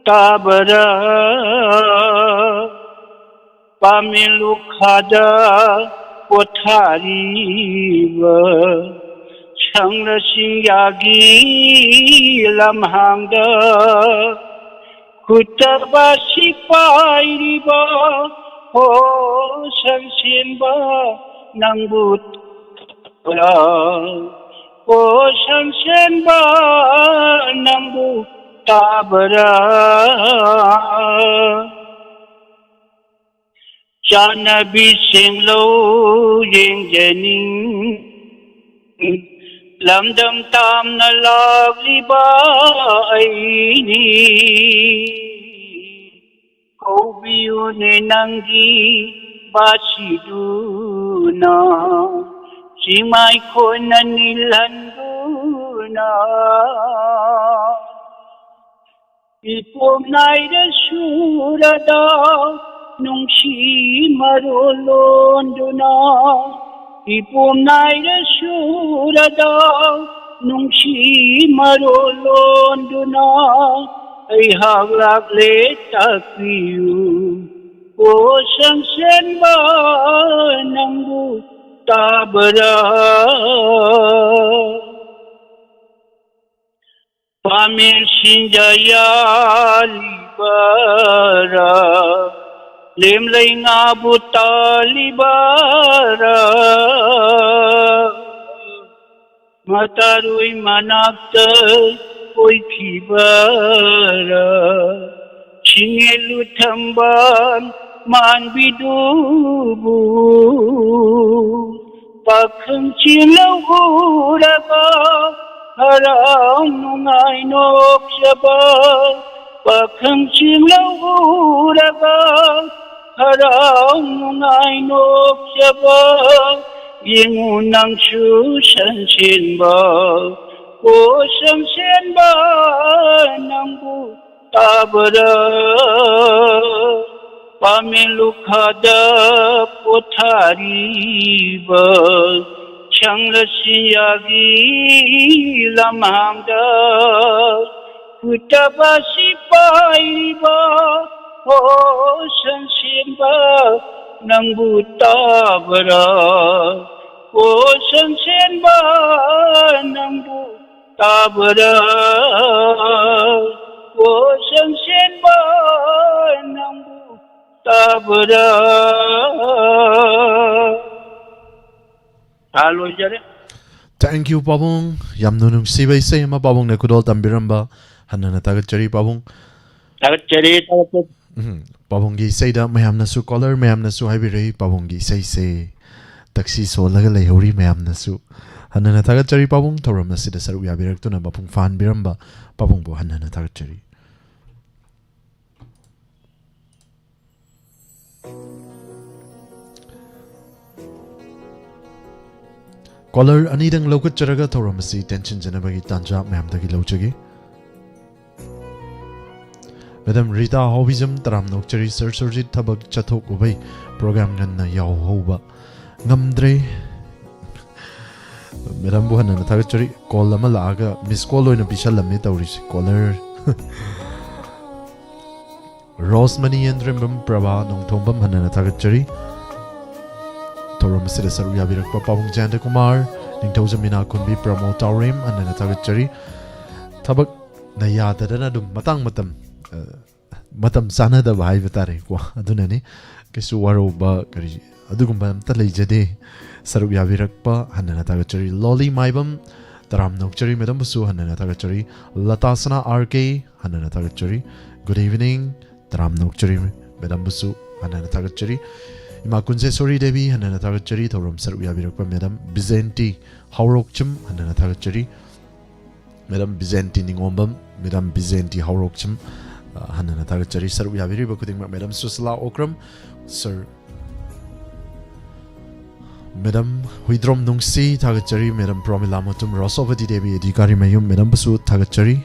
Tabara Pamilu Khada Pothariba Changla Singyagi Lamhangda Kutaba Sipairiba Ho Sansenba Nangbut Ho Sansenba Nangbu Tabara Janabi Singlo Ying Jening Lamdam Tam Na Lagliba Aini Kobiune Nangi Basiduna Simay ko na nilanduna Ipom naida surada Nung si marolonduna Ipom naida surada Nung si marolonduna Ay haglak letakiyu O Sansenba Nangbu Tabara Pamin Sinjaya Libara Limlay nga buta libara Mataruy manakta Oy kibara Singelutamban Man bidubu Pakhang chilaw uraga Harang nungay nok saba Pakhang chilaw uraga Harang nungay nok saba Yingunang susan sinba O Sansenba Nangbu tabara pamilukhada pothariba changrasiyagi lamangda kutabasi paiba ho sansimba nangbu tabara ho sansimba nangbu tabara ho sansimba nangbu tabara halo jare. Thank you, Pabong. Yamnunung sibay say ma Pabong na kudol tambiramba. Hanan na tagat chari Pabong. Tagat chari tagat. Pabong gi say da mayam na su caller mayam na su haibiri Pabong gi say taxi so laga lay hori mayam na su. Hanan na tagat chari Pabong thoram na sida saru yabirak tu na Pabong fan biramba Pabong bo hanan na tagat chari. Caller anidang lokat charaga thoramasi tension janabagi tanja ma'am dagi lochagi. Madam Rita Hobism taram nokchari sir surjit thabak chathok ubai program ganna yaw hoba ngamdre. Madam buhana na thagachari call lama laaga miss call oina bisal lamni tawris caller. Rosmani Andrembam Prabha nong thombam hana na thagachari. Thoram sida saru yabirak pa Pabong Janda Kumar ningthaw jamina kunbi Pramo Taurim anana thagachari thabak na yada dana dum matang matam sana da bhai batare ko aduna ni kesu waro ba kari adugumba amta leijade saru yabirak pa hanana thagachari loli maibam taram nokchari madam busu hanana thagachari latasana RK hanana thagachari good evening taram nokchari madam busu hanana thagachari Ima kunse sorry Devi hanana thagachari thoram saru yabirakpa Madam Bizenti Haurokchum hanana thagachari Madam Bizenti ningombam Madam Bizenti Haurokchum hanana thagachari saru yabiri bakuding Madam Susla Okram Sir Madam Huidrom Nungsi thagachari Madam Promilamotum Rosovati Devi Adhikari Mayum Madam Basu thagachari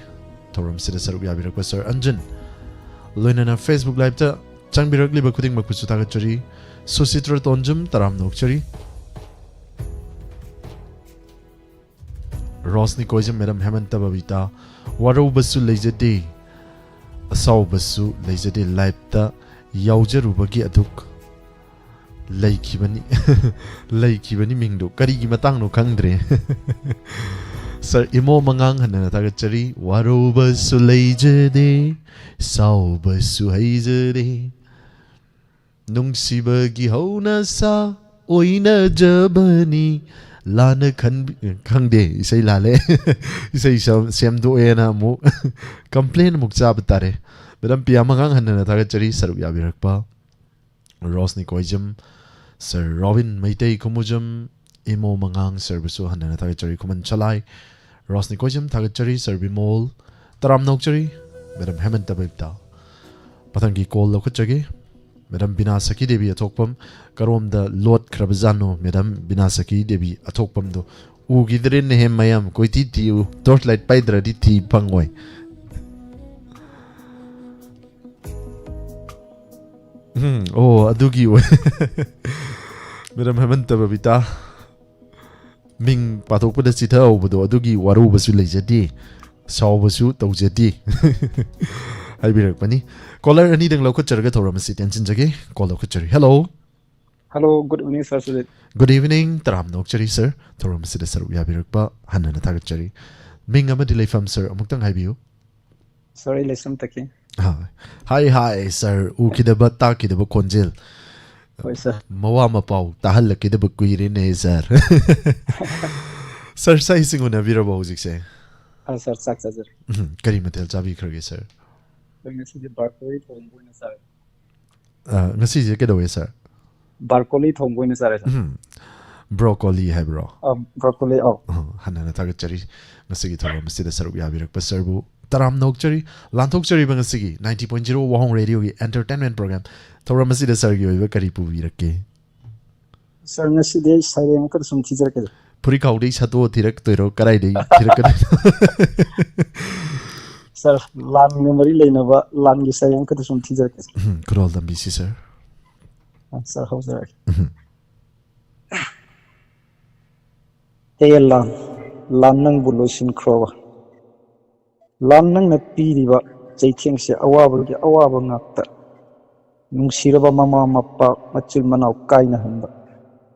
thoram sida saru yabirakpa Sir Anjan Loinana Facebook Live ta changbirakli bakuding makpusu thagachari Susitra Tonjum taram nokchari Rosni Koijam Madam Hemanta Babita Waro Basu Lejade Asaw Basu Lejade Laipta Yaujarubagi Aduk Laikibani Laikibani Mingdo Karigi Matang no Kangdre Sir Imo Mangang Hanana Tagachari Waro Basu Lejade Saw Basu Haijade Nungsibagi hauna sa oina jabani lana khangde isai lale isai semdo ena mu complain mukcha batare bedam piamangang hanna thagachari saru yabirakpa Rosni Koijam Sir Robin Maitei Kumujam Imo Mangang Servisu hanna thagachari kuman chalai Rosni Koijam thagachari Sir Bimol taram nokchari bedam hemanta babta patangi call lokachage Madam Binasaki Devi Atokpam Karom the Lord Krabzano Madam Binasaki Devi Atokpam do Ugidrin hem mayam koititi torchlight paidra diti pangway oh adugi Madam Hemanta Babita Ming Patok the Sita Obodo Adugi Waru Basu Lejadi Saw Basu Tawjadi I be like caller any ding local charga thoram sit and jage call local cherry. Hello. Hello, good evening, sir. Good evening, Taram Nokchari, sir. Thoram sit a sir Yabirpa, Hanana Tagachari. Ming a delay from sir Amutang Habiu. Sorry, listen, Taki. Hi, sir. Ukidaba Takidaba Konjil. Sir. Mawama Pau, Tahalakidaba Quirine, sir. Sir, sizing on a virable, say. Sir, success. Karimatel Javi Kurgi, sir. Barcoli from Buenos Aires. Nasi get away, sir. Barcoli from Buenos Aires. Broccoli, hai bro. Broccoli, oh. Hanana Tagachari, Nasigi Thoram, Sida Saruya Birak Paserbu, Taram Nokchari, Lantochari Bangasigi, 90.0 WAHONG Radio Entertainment Program, Thoramasida Sergio, Karipu Virake. Sir, Nasi Day, Silent some teacher. Purikaudi Sato Tirak Tiro, Karadi, Tirak. Sir, lan memory lainaba lan gi sayang ka sum teacher ke. Kurol dambi si sir. Sir, how sir? Hey lan nang bulosin krowa. Lan nang na piriba chaiting se awaba gi awaba ngakta. Nungsiraba mama mappa machil manau kaina hamba.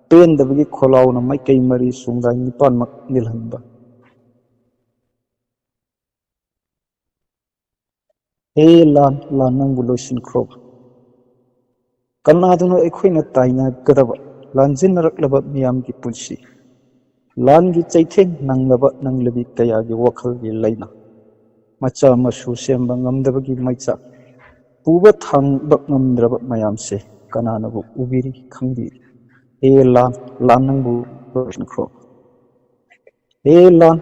Pen dabagi kholaw na mai kai mari sungai nipan mak nilhanba. Hey lan nang bulosin krowa. Kanadano ekhoina taina gadaba lanjin raklaba miyam gi pulsi. Lan gi chaitheng nanglaba nanglabi kaya gi wakhal gi laina. Macha masu semba ngamdabagi maicha. Puba thangba ngamdraba mayamse kananabu ubiri khangbi. Hey lan nangbu bulosin krowa. Hey lan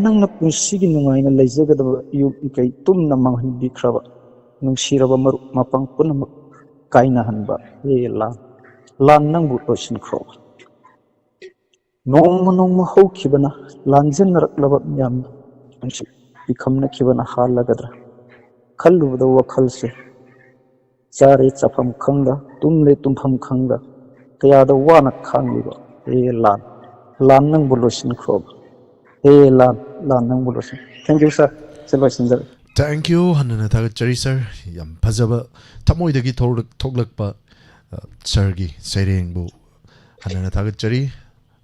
nang na punsigi nungai na leizagadaba yum ikai tumna manghan bikraba. Nungsiraba maruk mapang punamak kaina hanba. Hey lan nang bulosin krowa. Nongma ho kibana lanjin raklaba miyam ansi ikamna kibana halagadra. Kallubada wakhalse. Chare chafam khangda tumle tumpham khangda. Kayada wana khangiba. Hey lan nang bulosin krowa. Hey lan nang bulosin. Thank you sir. Silvasinjar. Thank you hanana thagat chari sir. Yam phajaba thamoidagi thoglakpa sir gi saireng bu hanana thagat chari.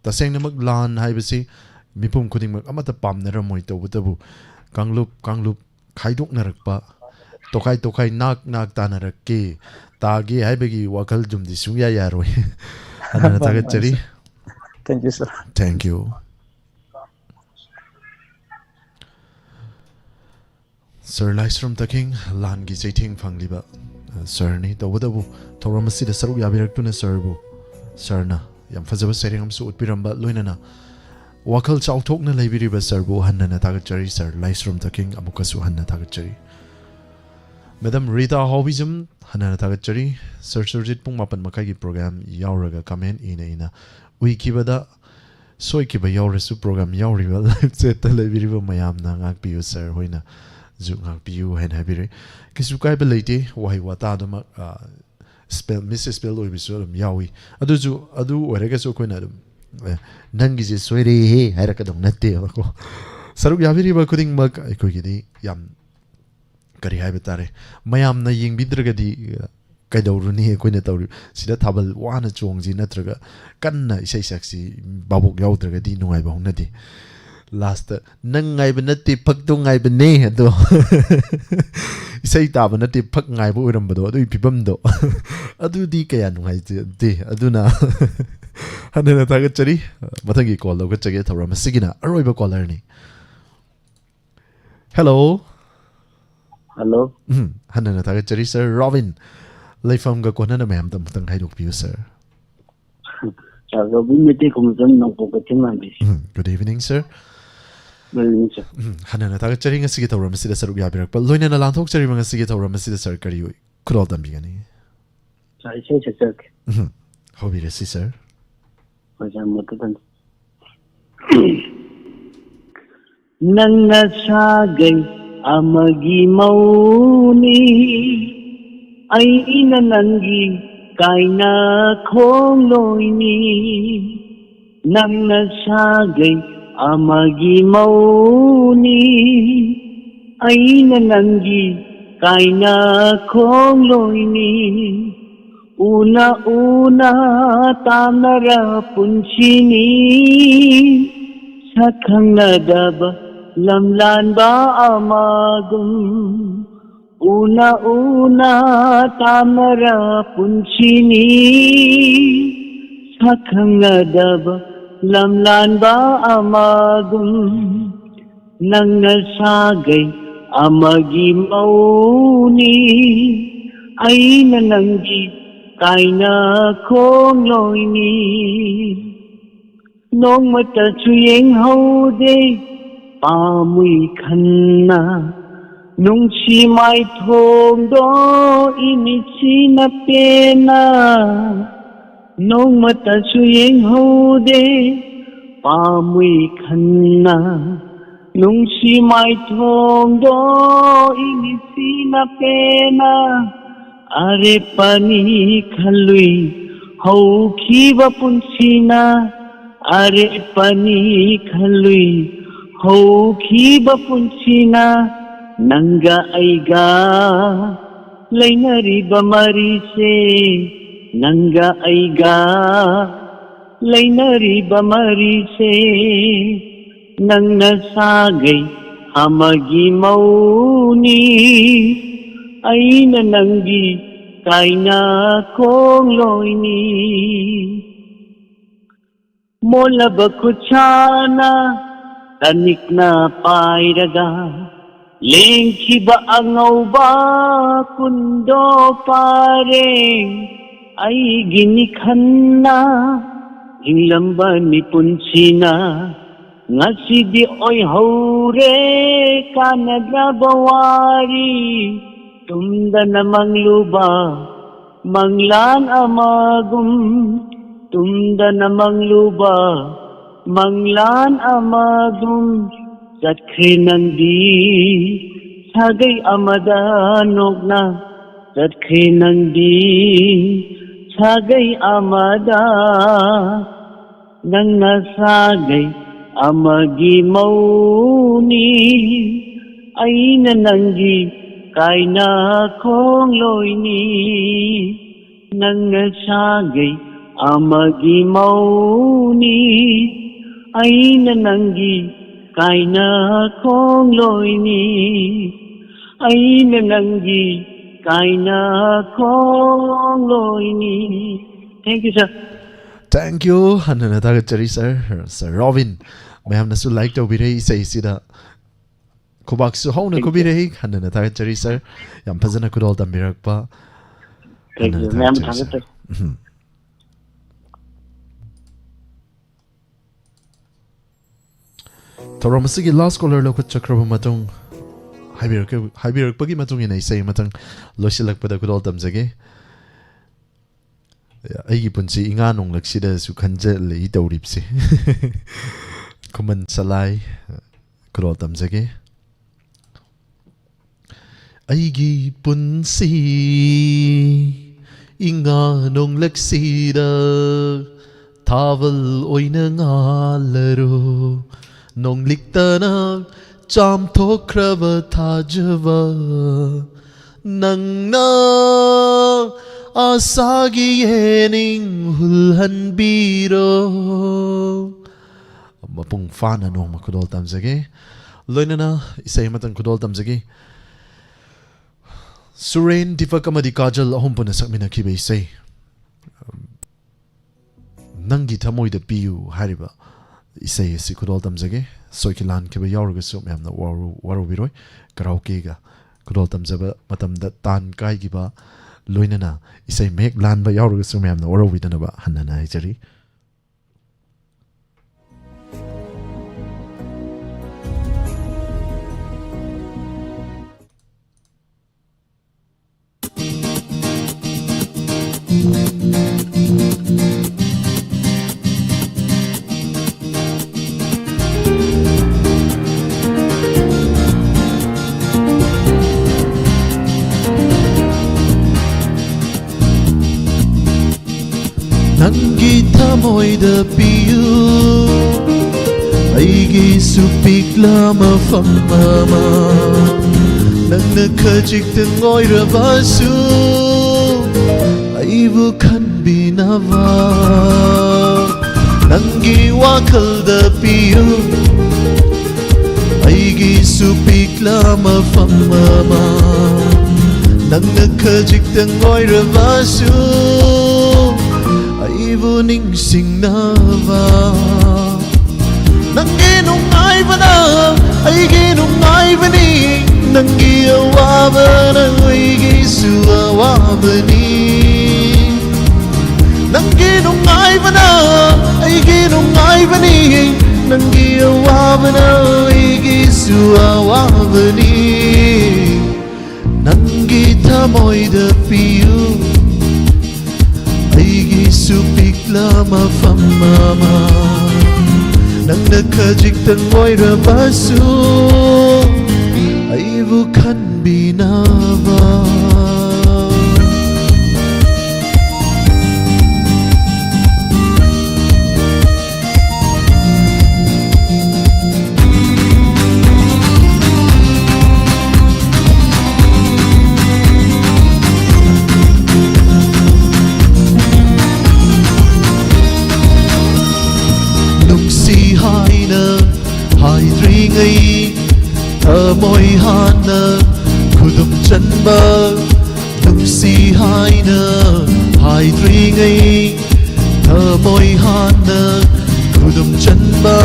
Tasengnamak lan haibasi mipum khudingmak amata pamnaramoi tawutabu kanglup khaidoknarakpa tokai nak tanarakke tagi haibagi wakhal jumdi sungya yaroi hanana thagat chari. Thank you sir. Thank you. Sir Laisram Taking lan gi chaiting phangliba sir ni tawutabu thoramasi da saruk yabiraktuna sir bu sir na yam fazaba sering amsu utpiramba loinana wakhal chauthokna leibiriba sir bu hannana tagachari sir Laisram Taking amukasu hanna tagachari Madam Rita Hobism hannana tagachari Sir Surjit pung mapan makai gi program yauraga comment ina uikibada soikiba yaurasu program yauriba live chat ta leibiriba mayamna ngakpiu sir hoina zungak piu hen habire kisu kai belite wahi wata dama spell misspell oi bisu yawi adu orega so koina dum nangi je soire he hairaka dum natte ko saruk yabiri ba kuding mak ko gidi yam kari haiba tare mayam na ying bidragadi kaidawruni koina tawri sida thabal wana chongji natraga kanna isai saksi babuk yawdragadi nungai ba hunadi last nang ngai ba natti phak to ngai ba ne ado isai ta ba natti phak ngai ba uram ba do adu pibam do adu di kaya nungai de aduna hanena ta ga chari mathangi call lo ga chage thawra masigina aroi ba caller ni hello hanena ta ga chari sir Robin leifam ga kona na ma'am tam tang haidok piu sir good evening sir hanana ta chari nga sige tawra masida saruk yabirak pa loina na lanthok chari mga sige tawra masida sir kari kurol dambi gani sai sai chak hobi resi sir nangna sagai amagi mauni aina nangi kaina khongloini nangna sagai amagi mauni aina nangi kaina khongloini una tamara punchini sakhangdaba lamlanba amagum una tamara punchini sakhangdaba lamlanba amagum nangna sagai amagi mauni aina nangi kaina khongloini nongmata chuyeng haude pamui khanna nungchi mai thongdo imichi na pena nongmata chuyeng haude pamui khanna nungsi mai thong do ingisi na pena are pani khalui hau khiba punsina are pani khalui hau khiba punsina nanga aiga lainari bamari se nanga aiga lainari bamari se nangna sagai amagi mauni aina nangi kaina kong loini mola bakuchana tanikna pairaga lengkhiba angauba kundo pare aigini khanna hinglamba ni punsina ngasidi oi haure kanadraba wari tumdana mangluba manglan amagum tumdana mangluba manglan amagum satkhe nangdi sagai amada nogna satkhe nangdi sagai amada nangna sagai amagi mauni aina nangi kaina khong loini nangna sagai amagi mauni aina nangi kaina khong loini aina nangi kaina khong loini. Thank you, sir. Thank you. Hanana tagachari Sir Robin. Mayam nasu like to be rei say sida. Kubak su hauna kubi rei hanana tagachari sir. Yam pazana kudol tambirak pa. Thank you, ma'am. Tagachari. Toromasigi last caller lo kut chakraba matong haibirak pagi matong ina isay matang losilak pada kudol tamjage. Aigi punsi inga nung laksida su khanja le itawripsi kuman salai kudol tamjage. Aigi punsi inga nung laksida taval oina ngalaro nong liktana cham thokrava thajava nangna asagi yening hulhan biro mapung fana nong makudol tamjage loinana isay matang kudol tamjage Suren Divakamadi Kajal ahompuna sakmina kibe isay nangi thamoy da piyu hariba isay si kudol tamjage soikilan kiba yauraga su mayamna waru biroi karaoke ga kudol tamjaba matamda tan kai giba loinana isay mek lan ba yauraga su mayamna waru widana ba hanana hajari. Nangi thamoida piyu aigi supik lama famama nangna khajik tengoira basu aibu khanbinava nangi wakal da piyu aigi supik lama famama nangna khajik tengoira basu aibu ningsingnava nangi nungaibana aigi nungaibani nangi awabana aigi su awabani nangi nungaibana aigi nungaibani nangi awabana aigi su awabani nangi thamoida piyu aigi supik lama famama Nangna khajiktan oirabasu Aibu khanbinaba Haidringai thamoi hana khudum chanba nungsi haina haidringai thamoi hana khudum chanba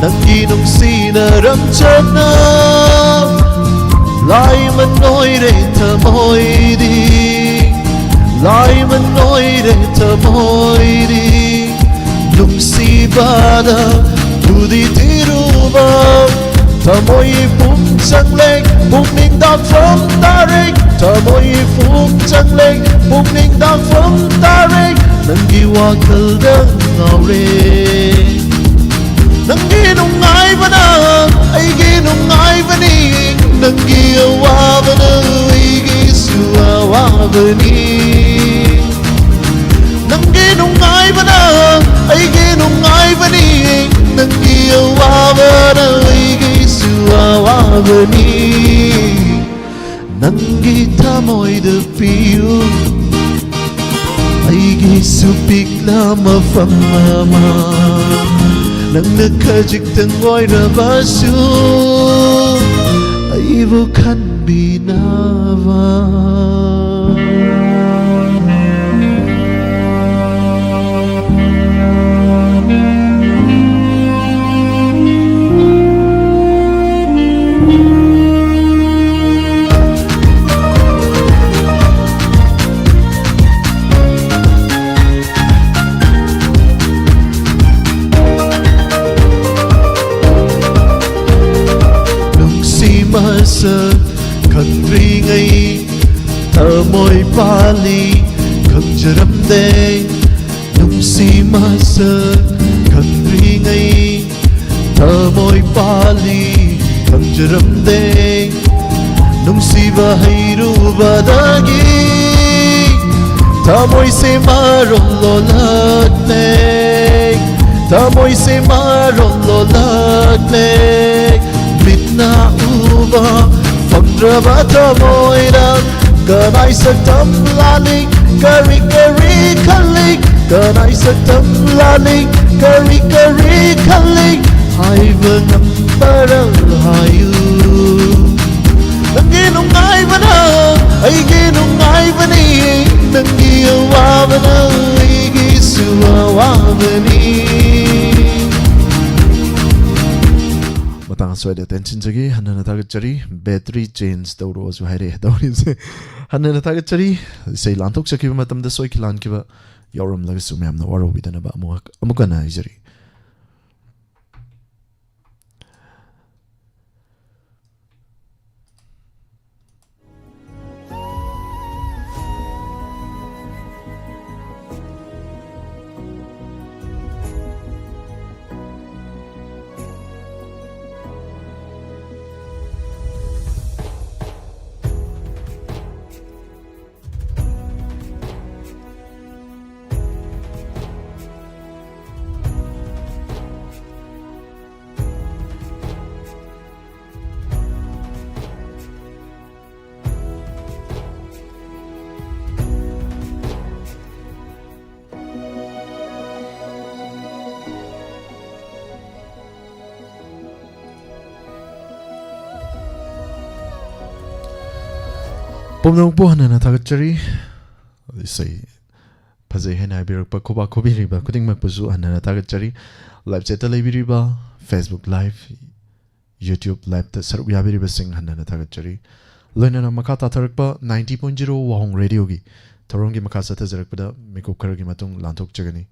nangi nungsi na ramchana lai manoi re thamoi di lai manoi re thamoi di nungsi badaUdi tiruba Thamoi phum chang lek Phum ning da phum tarik Thamoi phum chang lek Phum ning da phum tarik Nangi wakal da ngaure Nangi nungai vana Aigi nungai vani Nangi awavana Aigi suawavani Nangi nungai vana Aigi nungai vani Nangi awavana Aigi suawavani Nangi thamoi da piyu Aigi supikla mafamama Nangna khajiktan oirabasu Aibu khanbinaba Masa khangringai thamoi pali khangjaramde nungsi masa khangringai thamoi pali khangjaramde nungsi bahairu badagi thamoi se maron lolatne thamoi se maron lolatne Mitna uba Fandraba tamoira Kanai saktam lalik Kari kari kalik Kanai saktam lalik Kari kari kalik Haiva nambaral hayu Nangi nungai vana Aigi nungai vani Nangi awavana Aigi suawavani Matang swede tension jagi hanna tagat chari battery change tawro asu haire tawrin se hanna tagat chari sei lantok sakiba matam da soi kilan kiba yoram laga su mem na waro bidana ba amuka na jari Pomnong po hanna tagat chari say Pazay henai birak pa koba kobi riba kuting magpusu hanna tagat chari live chat live riba Facebook live YouTube live ta saruk yabi riba sing hanna tagat chari loina na makata tarak pa 90.0 wahong radio gi Torongi makasa ta zarak pada mikop karagi matung lantok chagani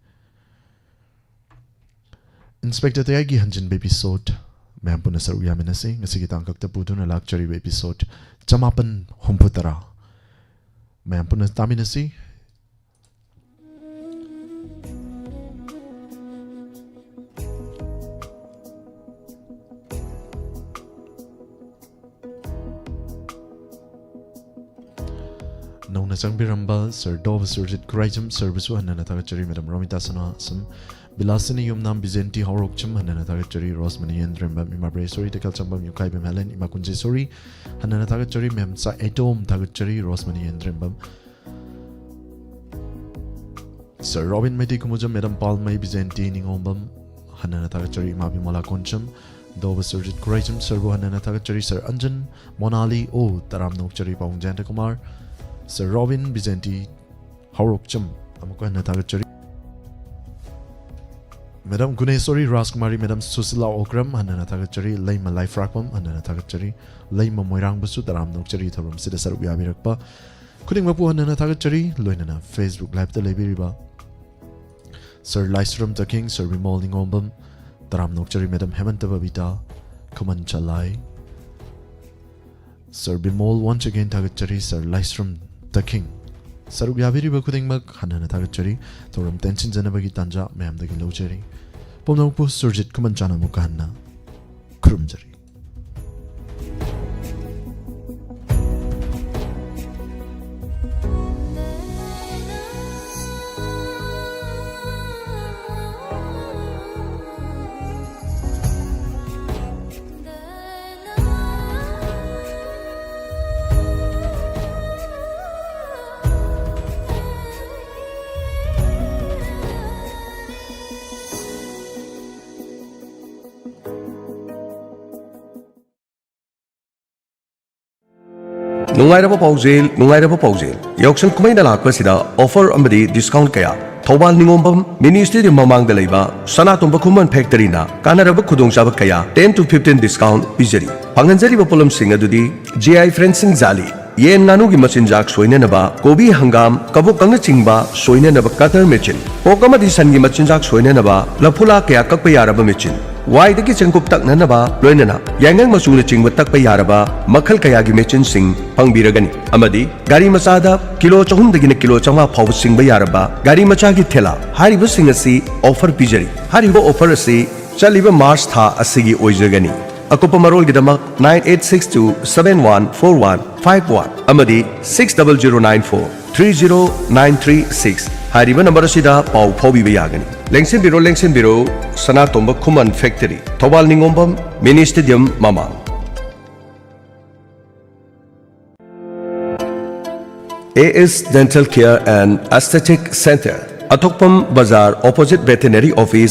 Inspector tayagi hanjin episode Mayam puna saruk yamin na si ngasi kita angkak ta puto na lak chari episode Chamapan humputara Mayam puna tami na si नौना चंगबिरंबा sir dove Surjit कुराइजम सर्विसु हन्ना थागचरी madam Romita सना सम बिलासनी युमनाम बिजेंटी हौरोकचम हन्ना थागचरी रोसमनी यंद्रेंबा मिमाब्रे sorry तकल चंबम युकाई बेमेलन इमा कुंजे sorry हन्ना थागचरी मेमसा atom थागचरी रोसमनी यंद्रेंबा sir robin मेडी कुमुजम madam पाल मई बिजेंटी निंगोंबम हन्ना थागचरी इमा Bimla कोंचम dove Surjit कुराइजम servo हन्ना थागचरी sir अंजन मोनाली ओ तराम नोकचरी पाउंग Jayant Kumar sir robin बिजेंटी हौरोकचम अमुक हन्ना थागचरी madam गुनेश्वरी राजकुमारी madam Sushila Okram हन्ना थागचरी lemma life राकपम हन्ना थागचरी lemma मोइरांगबसु तराम नोकचरी theorem सिदा सरुक याबिरकपा खुदिंगमपु हन्ना थागचरी लोइनना Facebook live ता लेबिरिबा sir Laishram तकिंग सर विमोल निंगोंबम तराम नोकचरी मैडम हेमंत बबीता खुमन चलाई सर बिमोल once again थागचरी सर लाइस्रम तकिंग सरुक याबिरिबा खुदिंगमक हन्ना थागचरी थोरम टेंशन जनबगी तांजा मैमदगी लौजरी पोमनोपु सुरजित खुमन चाना मुकान्ना खुरुमजरी नुंगाइरबा पाउजेल यौक्सन कुमैना लाकपसिदा ऑफर अमदी डिस्काउंट कया थौबाल निंगोंबम मिनी स्टेडियम ममांगदा लैबा सनातोंबा खुमन फैक्टरीना कानारबा खुदोंचाबा कया 10 to 15 डिस्काउंट पिजरी फांगनजरीबा पोलमसिंग अदुदी GI फ्रेंसिंग जाली येन नानुगी मचिनजाक सोइननबा कोबी हंगाम कबो कंग चिंगबा सोइननबा कटर मेचिन पोक अमदी सनगी मचिनजाक सोइननबा लफुला कया ककपा यारबा मेचिन वाइदगी चंकुप तकननबा लोइनना यांगंग मचुना चिंगब तकपा यारबा मखल कयागी मेचिन सिंग फंगबिरगनी अमदी गाड़ी मचादा किलो 400 दगिना किलो 500 फाव सिंगबा यारबा गाड़ी मचागी थेला हारिबा सिंग असि ऑफर पिजरी हारिबा ऑफर असि चलिबा मार्च था असिगी ओइजगनी अकोपा मरोलगिदमक 9862714151 अमदी 6009430936 हारिबा नंबर असिदा पाउ फाउबिबा यागनी लेंसिनबिरो Sanatomba Khuman factory Thoubal Ningombam mini stadium ममांग AS Dental Care and Aesthetic Center Atokpam Bazaar opposite veterinary office